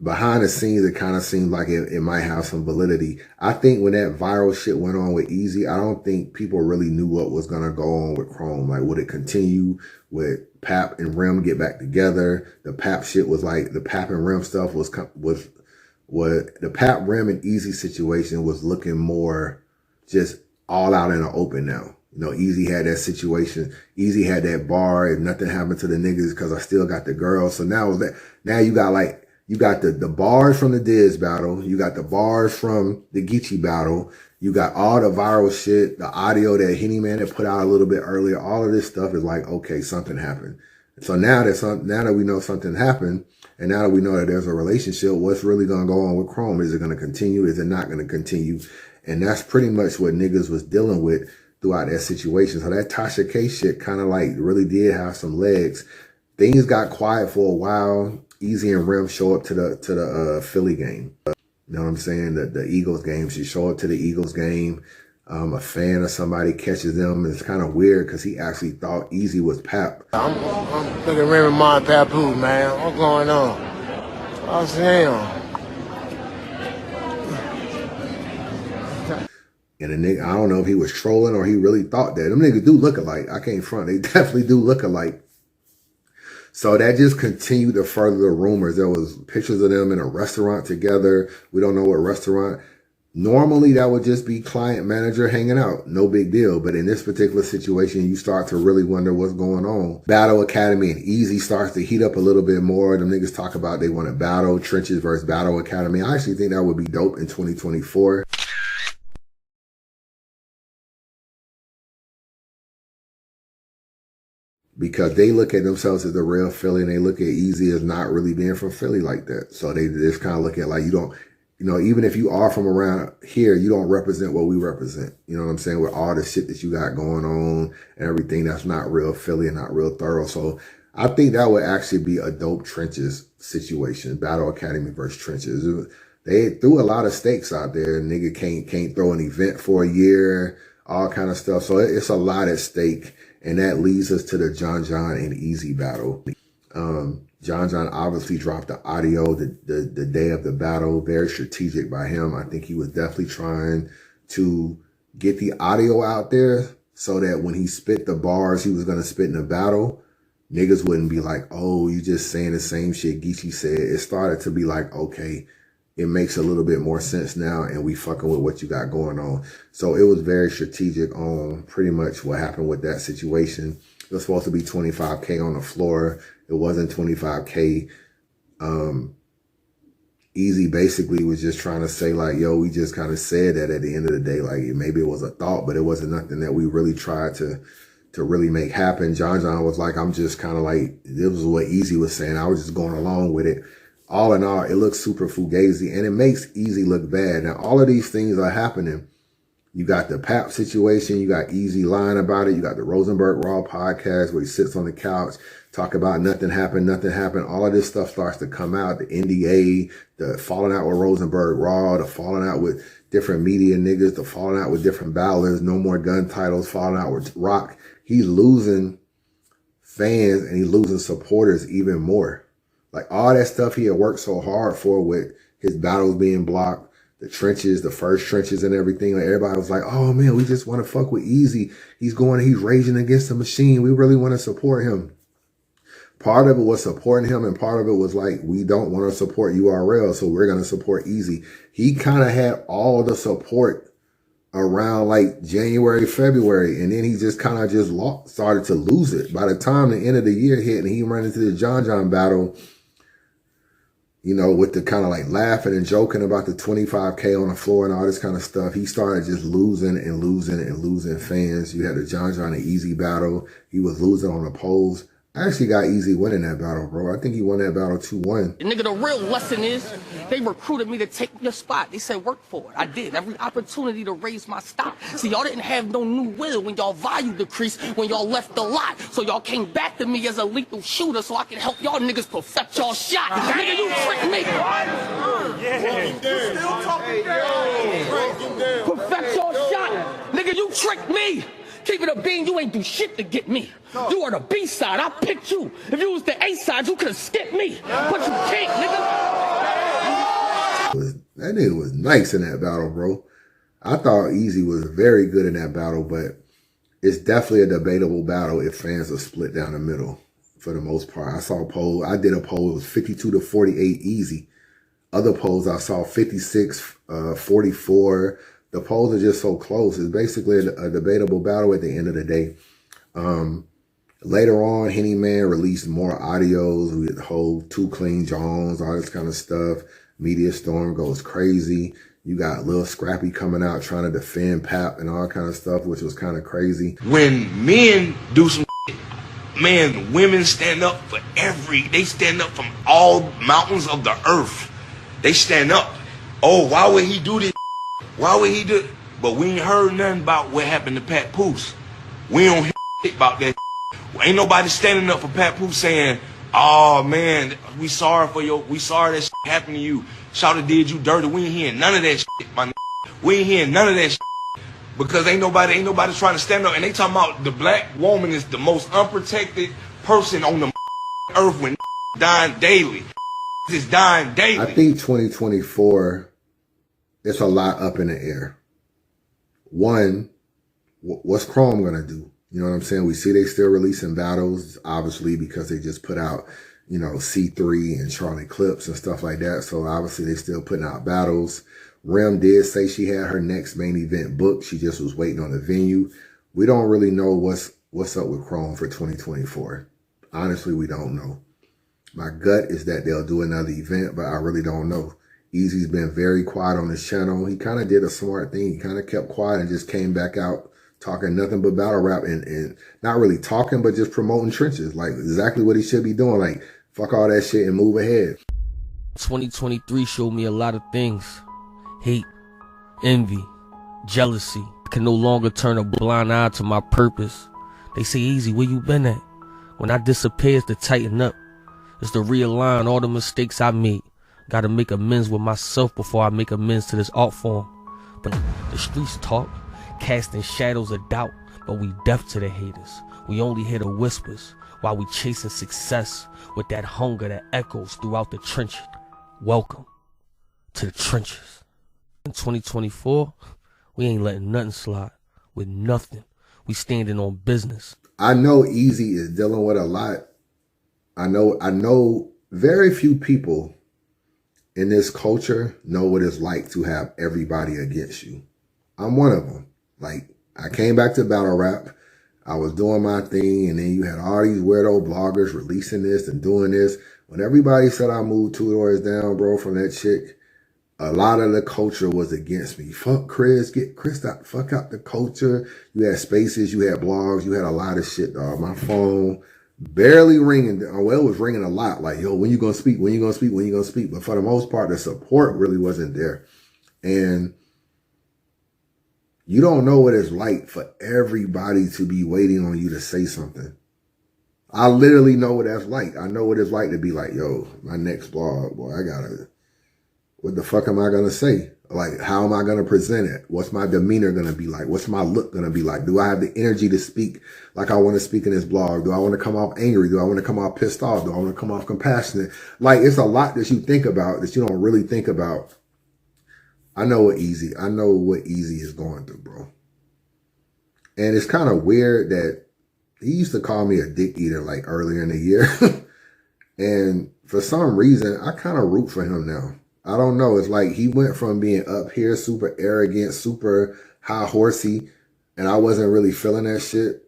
behind the scenes, it kind of seemed like it might have some validity. I think when that viral shit went on with Eazy, I don't think people really knew what was going to go on with Chrome. Like, would it continue? Would Pap and Rem get back together? The Pap shit was like, the Pap and Rem stuff was the Pap, Rem, and Eazy situation was looking more just all out in the open now. You know, Eazy had that situation. Eazy had that bar. If nothing happened to the niggas, because I still got the girls. So now you got like You got the bars from the Diz battle. You got the bars from the Geechi battle. You got all the viral shit, the audio that Hitman had put out a little bit earlier. All of this stuff is like, okay, something happened. So now that we know something happened, and now that we know that there's a relationship, what's really going to go on with Chrome? Is it going to continue? Is it not going to continue? And that's pretty much what niggas was dealing with throughout that situation. So that Tasha K shit kind of like really did have some legs. Things got quiet for a while. Eazy and Rim show up to the Philly game. You know what I'm saying? The Eagles game. She show up to the Eagles game. A fan or somebody catches them. It's kind of weird because he actually thought Eazy was Pap. I'm looking Rim and my Papoose, man. What's going on? I see And the nigga, I don't know if he was trolling or he really thought that. Them niggas do look alike. I can't front. They definitely do look alike. So that just continued to further the rumors. There was pictures of them in a restaurant together. We don't know what restaurant. Normally that would just be client manager hanging out. No big deal. But in this particular situation, you start to really wonder what's going on. Battle Academy and Eazy starts to heat up a little bit more. Them niggas talk about they want to battle Trenches versus Battle Academy. I actually think that would be dope in 2024. Because they look at themselves as the real Philly and they look at Eazy as not really being from Philly like that. So they just kind of look at like, you don't, you know, even if you are from around here, you don't represent what we represent. You know what I'm saying? With all the shit that you got going on and everything that's not real Philly and not real thorough. So I think that would actually be a dope Trenches situation. Battle Academy versus Trenches. They threw a lot of stakes out there. Nigga can't throw an event for a year, all kind of stuff. So it's a lot at stake. And that leads us to the John and Eazy battle. John obviously dropped the audio the day of the battle. Very strategic by him. I think he was definitely trying to get the audio out there so that when he spit the bars he was going to spit in the battle, niggas wouldn't be like, oh, you just saying the same shit Geechi said. It started to be like, okay, it makes a little bit more sense now and we fucking with what you got going on. So it was very strategic on pretty much what happened with that situation. It was supposed to be 25K on the floor. It wasn't 25K. Eazy basically was just trying to say like, yo, we just kind of said that at the end of the day, like maybe it was a thought, but it wasn't nothing that we really tried to really make happen. John was like, I'm just kind of like, this was what Eazy was saying. I was just going along with it. All in all, it looks super fugazi and it makes Eazy look bad. Now, all of these things are happening. You got the Pap situation. You got Eazy lying about it. You got the Rosenberg Raw podcast where he sits on the couch, talk about nothing happened, nothing happened. All of this stuff starts to come out. The NDA, the falling out with Rosenberg Raw, the falling out with different media niggas, the falling out with different battlers, no more gun titles, falling out with Rock. He's losing fans and he's losing supporters even more. Like all that stuff he had worked so hard for with his battles being blocked, the Trenches, the first Trenches and everything. Like everybody was like, oh man, we just want to fuck with Eazy. He's raging against the machine. We really want to support him. Part of it was supporting him and part of it was like, we don't want to support URL, so we're going to support Eazy. He kind of had all the support around like January, February, and then he just kind of just started to lose it. By the time the end of the year hit and he ran into the John battle, you know, with the kind of like laughing and joking about the 25K on the floor and all this kind of stuff, he started just losing and losing and losing fans. You had the John and Eazy battle. He was losing on the polls. I actually got Eazy winning that battle, bro. I think he won that battle 2-1. Nigga, the real lesson is they recruited me to take your spot. They said work for it. I did. Every opportunity to raise my stock. See, y'all didn't have no new will when y'all value decreased, when y'all left the lot. So y'all came back to me as a lethal shooter so I can help y'all niggas perfect y'all shot. Nigga, you tricked me. Still talking down. Perfect y'all shot. Nigga, you tricked me. Keep it a bean, you ain't do shit to get me. You are the B side, I picked you. If you was the A side, you could have skipped me. But you can't, nigga. That nigga was nice in that battle, bro. I thought Eazy was very good in that battle, but it's definitely a debatable battle if fans are split down the middle for the most part. I saw a poll, I did a poll, it was 52-48 Eazy. Other polls I saw 56-44. The polls are just so close. It's basically a debatable battle at the end of the day. Later on, Henny Man released more audios with the whole Too Clean Jones, all this kind of stuff. Media Storm goes crazy. You got Lil Scrappy coming out trying to defend Pap and all kind of stuff, which was kind of crazy. When men do some shit, man, women stand up for they stand up from all mountains of the earth. They stand up. Oh, why would he do this? Why would he do? But we ain't heard nothing about what happened to Papoose. We don't hear about that. Ain't nobody standing up for Papoose saying, "Oh man, we sorry that shit happened to you. Shawty did you dirty." We ain't hearing none of that shit, my nigga. We ain't hearing none of that shit. Because ain't nobody trying to stand up. And they talking about the black woman is the most unprotected person on the earth when dying daily. Is dying daily. I think 2024, it's a lot up in the air. One, what's Chrome gonna do? You know what I'm saying? We see they still releasing battles, obviously, because they just put out, you know, C3 and Charlie Clips and stuff like that. So obviously they still putting out battles. Rem did say she had her next main event booked. She just was waiting on the venue. We don't really know what's up with Chrome for 2024. Honestly, we don't know. My gut is that they'll do another event, but I really don't know. Eazy's been very quiet on his channel. He kind of did a smart thing. He kind of kept quiet and just came back out talking nothing but battle rap and not really talking, but just promoting trenches. Like exactly what he should be doing. Like fuck all that shit and move ahead. 2023 showed me a lot of things. Hate, envy, jealousy. I can no longer turn a blind eye to my purpose. They say, Eazy, where you been at? When I disappear, it's to tighten up. It's to realign all the mistakes I made. Gotta make amends with myself before I make amends to this art form. But the streets talk, casting shadows of doubt, but we deaf to the haters. We only hear the whispers while we chasing success with that hunger that echoes throughout the trenches. Welcome to the trenches. In 2024, we ain't letting nothing slide with nothing. We standing on business. I know Eazy is dealing with a lot. I know very few people in this culture know what it's like to have everybody against you. I'm one of them. Like, I came back to battle rap. I was doing my thing, and then you had all these weirdo bloggers releasing this and doing this. When everybody said I moved 2 doors down, bro, from that chick, a lot of the culture was against me. Fuck Chris, get Chris out, fuck out the culture. You had spaces, you had blogs, you had a lot of shit, dog. My phone barely ringing. Well, it was ringing a lot. Like, yo, when you gonna speak? When you gonna speak? When you gonna speak? But for the most part, the support really wasn't there. And you don't know what it's like for everybody to be waiting on you to say something. I literally know what that's like. I know what it's like to be like, yo, my next blog, boy, what the fuck am I going to say? Like, how am I going to present it? What's my demeanor going to be like? What's my look going to be like? Do I have the energy to speak like I want to speak in this blog? Do I want to come off angry? Do I want to come off pissed off? Do I want to come off compassionate? Like, it's a lot that you think about that you don't really think about. I know what Eazy is going through, bro. And it's kind of weird that he used to call me a dick eater like earlier in the year. And for some reason, I kind of root for him now. I don't know. It's like he went from being up here, super arrogant, super high horsey, and I wasn't really feeling that shit.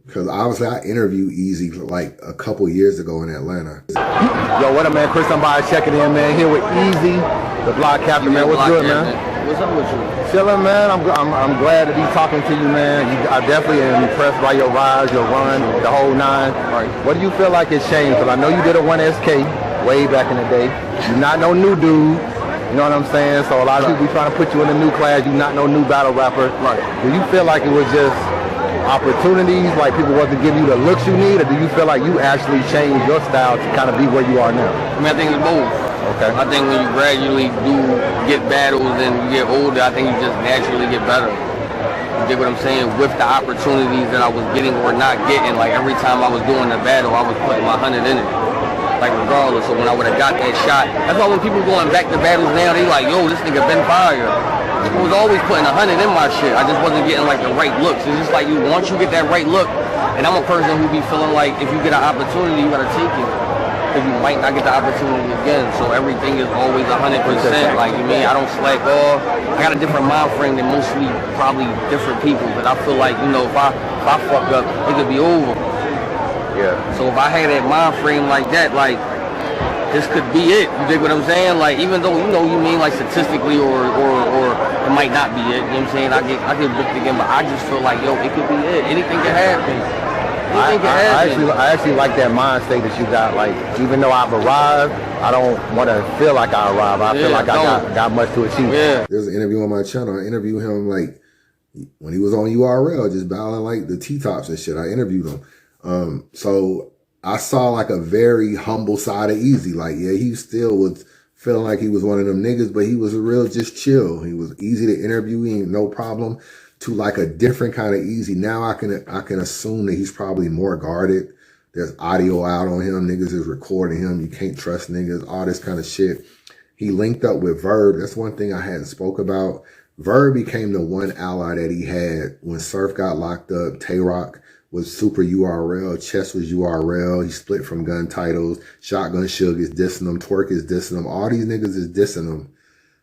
Because obviously I interviewed Eazy like a couple years ago in Atlanta. Yo, what up, man? Chris, somebody checking in, man. Here with Eazy, the block captain, man. What's good, man? What's up with you? Chilling, man. I'm glad to be talking to you, man. I definitely am impressed by your rise, your run, the whole nine. Right. What do you feel like it's changed? Because I know you did a 1SK way back in the day. You're not no new dude. You know what I'm saying? So a lot of people be trying to put you in a new class. You're not no new battle rapper. Right. Do you feel like it was just opportunities, like people wasn't giving you the looks you need, or do you feel like you actually changed your style to kind of be where you are now? I mean, I think it's both. Okay. I think when you gradually do get battles and you get older, I think you just naturally get better. You get what I'm saying? With the opportunities that I was getting or not getting, like every time I was doing a battle, I was putting my 100 in it. Like regardless, so when I would have got that shot, that's why when people going back to battles now, they like, yo, this nigga been fire. I was always putting 100 in my shit. I just wasn't getting like the right looks. It's just like once you get that right look, and I'm a person who be feeling like if you get an opportunity, you gotta take it. Because you might not get the opportunity again. So everything is always 100%. Like, you mean, I don't slack off. I got a different mind frame than mostly probably different people. But I feel like, you know, if I fuck up, it could be over. Yeah. So if I had that mind frame like that, like, this could be it. You dig what I'm saying? Like, even though, you know, you mean like statistically or it might not be it. You know what I'm saying? I get booked again, but I just feel like, yo, it could be it. Anything can happen. I actually like that mind state that you got. Like, even though I've arrived, I don't want to feel like I arrived. I feel like I got much to achieve. Yeah. There's an interview on my channel. I interviewed him like when he was on URL, just battling like the T-tops and shit. I interviewed him. So I saw like a very humble side of Eazy. Like, yeah, he still was feeling like he was one of them niggas, but he was a real just chill. He was easy to interview. He ain't no problem. To like a different kind of Eazy. Now I can assume that he's probably more guarded. There's audio out on him. Niggas is recording him. You can't trust niggas. All this kind of shit. He linked up with Verb. That's one thing I hadn't spoke about. Verb became the one ally that he had when Surf got locked up. Tay-Rock was super URL. Chess was URL. He split from Gun Titles. Shotgun Suge is dissing him. Twerk is dissing him. All these niggas is dissing him.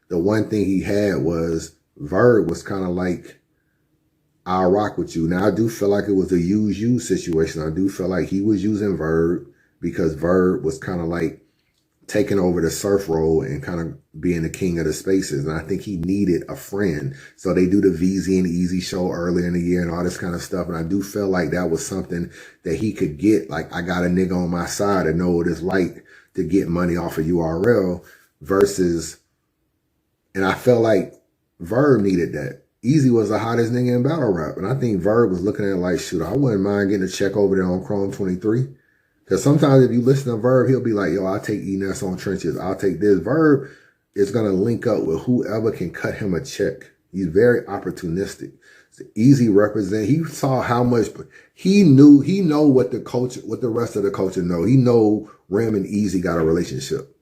The one thing he had was Verb was kind of like, I'll rock with you. Now, I do feel like it was a use situation. I do feel like he was using Verb because Verb was kind of like taking over the Surf role and kind of being the king of the spaces. And I think he needed a friend. So they do the VZ and Eazy show earlier in the year and all this kind of stuff. And I do feel like that was something that he could get. Like, I got a nigga on my side to know what it's like to get money off of URL versus, and I felt like Verb needed that. Eazy was the hottest nigga in battle rap. And I think Verb was looking at it like, shoot, I wouldn't mind getting a check over there on Chrome 23. Because sometimes if you listen to Verb, he'll be like, yo, I'll take E-Ness on Trenches. I'll take this. Verb is going to link up with whoever can cut him a check. He's very opportunistic. So Eazy represent. He saw how much he know what the culture, what the rest of the culture know. He know Rim and Eazy got a relationship.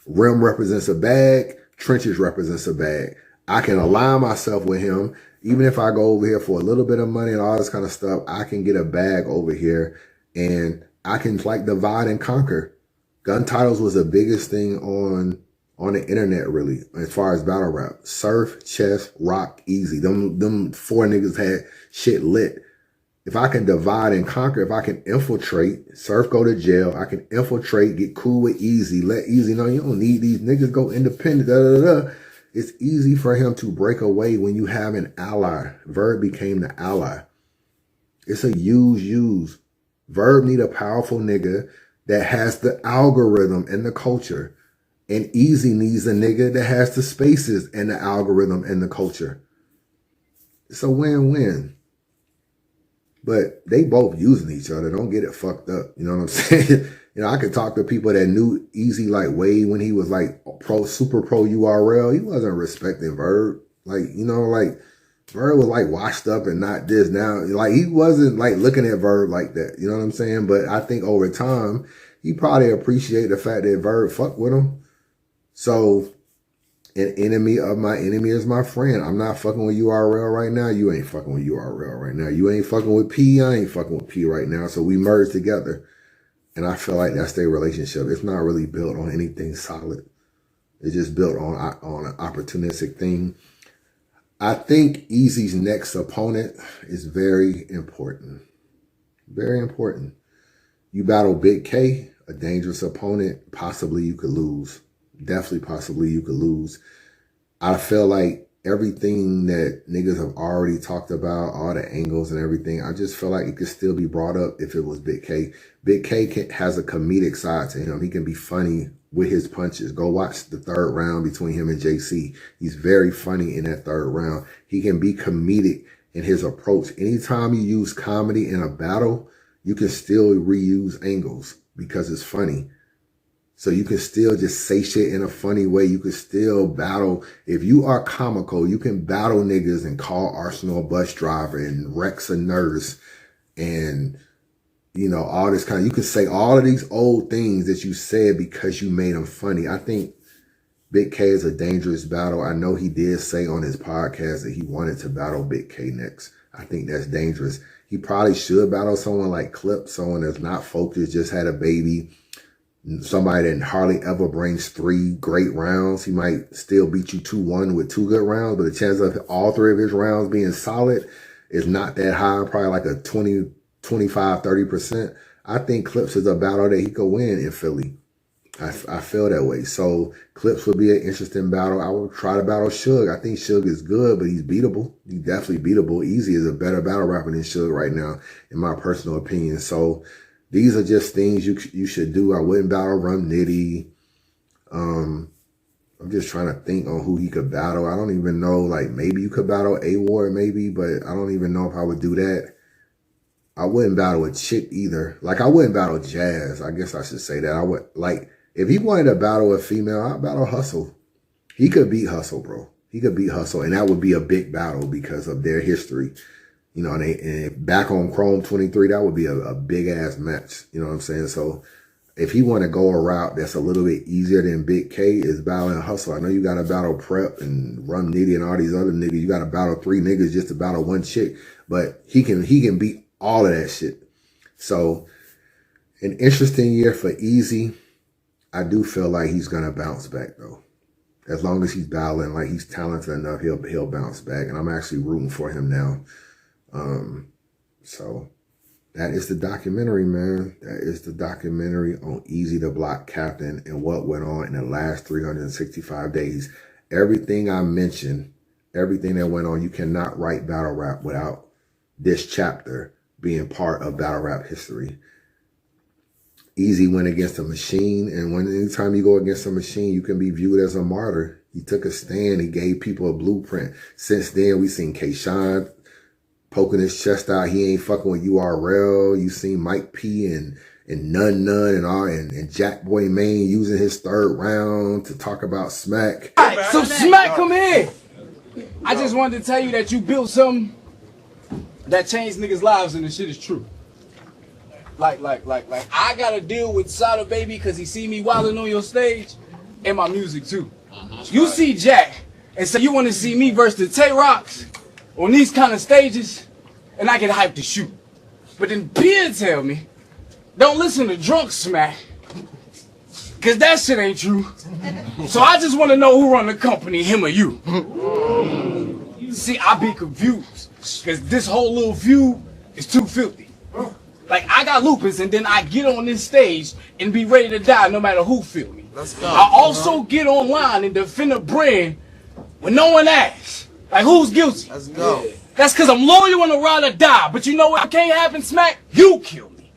Rim represents a bag. Trenches represents a bag. I can align myself with him. Even if I go over here for a little bit of money and all this kind of stuff, I can get a bag over here and I can like divide and conquer. Gun Titles was the biggest thing on the internet, really, as far as battle rap. Surf, Chess, Rock, Eazy. Them four niggas had shit lit. If I can divide and conquer, if I can infiltrate, Surf go to jail, I can infiltrate, get cool with Eazy, let Eazy know you don't need these niggas, go independent, da-da-da-da. It's easy for him to break away when you have an ally. Verb became the ally. It's a use. Verb need a powerful nigga that has the algorithm and the culture. And Eazy needs a nigga that has the spaces and the algorithm and the culture. It's a win-win. But they both using each other. Don't get it fucked up. You know what I'm saying? You know, I could talk to people that knew Eazy like way when he was like super pro URL. He wasn't respecting Verb. Like, you know, like Verb was like washed up and not this now. Like he wasn't like looking at Verb like that. You know what I'm saying? But I think over time, he probably appreciated the fact that Verb fucked with him. So an enemy of my enemy is my friend. I'm not fucking with URL right now. You ain't fucking with URL right now. You ain't fucking with P. I ain't fucking with P right now. So we merge together. And I feel like that's their relationship. It's not really built on anything solid. It's just built on an opportunistic thing. I think Eazy's next opponent is very important. Very important. You battle Big K, a dangerous opponent. Possibly you could lose. Definitely possibly you could lose. I feel like everything that niggas have already talked about, all the angles and everything, I just feel like it could still be brought up if it was Big K. Big K has a comedic side to him. He can be funny with his punches. Go watch the third round between him and JC. He's very funny in that third round. He can be comedic in his approach. Anytime you use comedy in a battle, you can still reuse angles because it's funny. So you can still just say shit in a funny way. You can still battle. If you are comical, you can battle niggas and call Arsenal a bus driver and Rex a nurse and, you know, all this kind of, you can say all of these old things that you said because you made them funny. I think Big K is a dangerous battle. I know he did say on his podcast that he wanted to battle Big K next. I think that's dangerous. He probably should battle someone like Clip, someone that's not focused, just had a baby. Somebody that hardly ever brings 3 great rounds. He might still beat you 2-1 with 2 good rounds, but the chance of all 3 of his rounds being solid is not that high. Probably like a 20% 25, 30%. I think Clips is a battle that he could win in Philly. I feel that way. So Clips would be an interesting battle. I would try to battle Suge. I think Suge is good, but he's beatable. He's definitely beatable. Eazy is a better battle rapper than Suge right now, in my personal opinion. So these are just things you should do. I wouldn't battle Rum Nitty. I'm just trying to think on who he could battle. I don't even know. Like, maybe you could battle A-Ward, maybe, but I don't even know if I would do that. I wouldn't battle a chick either. Like, I wouldn't battle Jazz. I guess I should say that. I would, like, if he wanted to battle a female, I'd battle Hustle. He could beat Hustle, bro. He could beat Hustle, and that would be a big battle because of their history. You know, and back on Chrome 23, that would be a big-ass match. You know what I'm saying? So if he want to go a route that's a little bit easier than Big K is battling Hustle. I know you got to battle Prep and Rum Nitty and all these other niggas. You got to battle 3 niggas just to battle 1 chick. But he can beat all of that shit. So an interesting year for Eazy. I do feel like he's going to bounce back, though. As long as he's battling, like, he's talented enough, he'll bounce back. And I'm actually rooting for him now. So that is the documentary, man. That is the documentary on Eazy the Block Captain and what went on in the last 365 days. Everything I mentioned, everything that went on, you cannot write battle rap without this chapter being part of battle rap history. Eazy went against a machine, and anytime you go against a machine, you can be viewed as a martyr. He took a stand. He gave people a blueprint. Since then, we seen K-Shine poking his chest out. He ain't fucking with URL. You seen Mike P and Nun and Jack Boy Maine using his 3rd round to talk about Smack. So Smack, come here. I just wanted to tell you that you built something that changed niggas' lives, and the shit is true. Like, I gotta deal with Sada Baby because he see me wilding on your stage and my music too. You see Jack and say you want to see me versus the Tay-Rocks on these kind of stages, and I get hyped to shoot. But then Pierre tell me, don't listen to Drunk Smack, because that shit ain't true. So I just want to know who run the company, him or you. See, I be confused, because this whole little feud is too filthy. Like, I got lupus, and then I get on this stage and be ready to die no matter who feel me. Let's go. I also get online and defend a brand when no one asks. Like, who's guilty? Let's go. Yeah. That's because I'm loyal and a ride or die. But you know what can't happen, Smack? You kill me.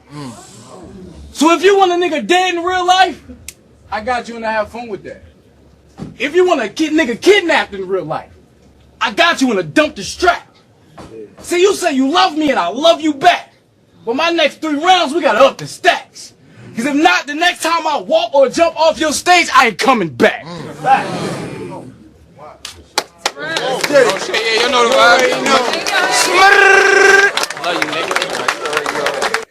So if you want a nigga dead in real life, I got you and I have fun with that. If you want a nigga kidnapped in real life, I got you in a dump the strap. See, you say you love me and I love you back. But my next 3 rounds, we gotta up the stacks. Because if not, the next time I walk or jump off your stage, I ain't coming back. Oh shit, yeah, you know the vibe. Love you, nigga.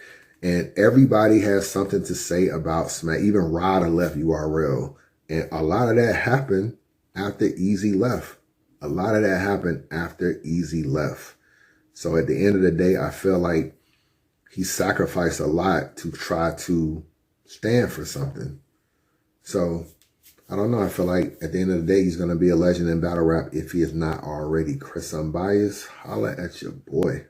And everybody has something to say about Smack. Even Ryder left URL. And a lot of that happened after Eazy left. A lot of that happened after Eazy left. So at the end of the day, I feel like he sacrificed a lot to try to stand for something. So, I don't know. I feel like at the end of the day, he's going to be a legend in battle rap if he is not already. Chris Unbiased, holla at your boy.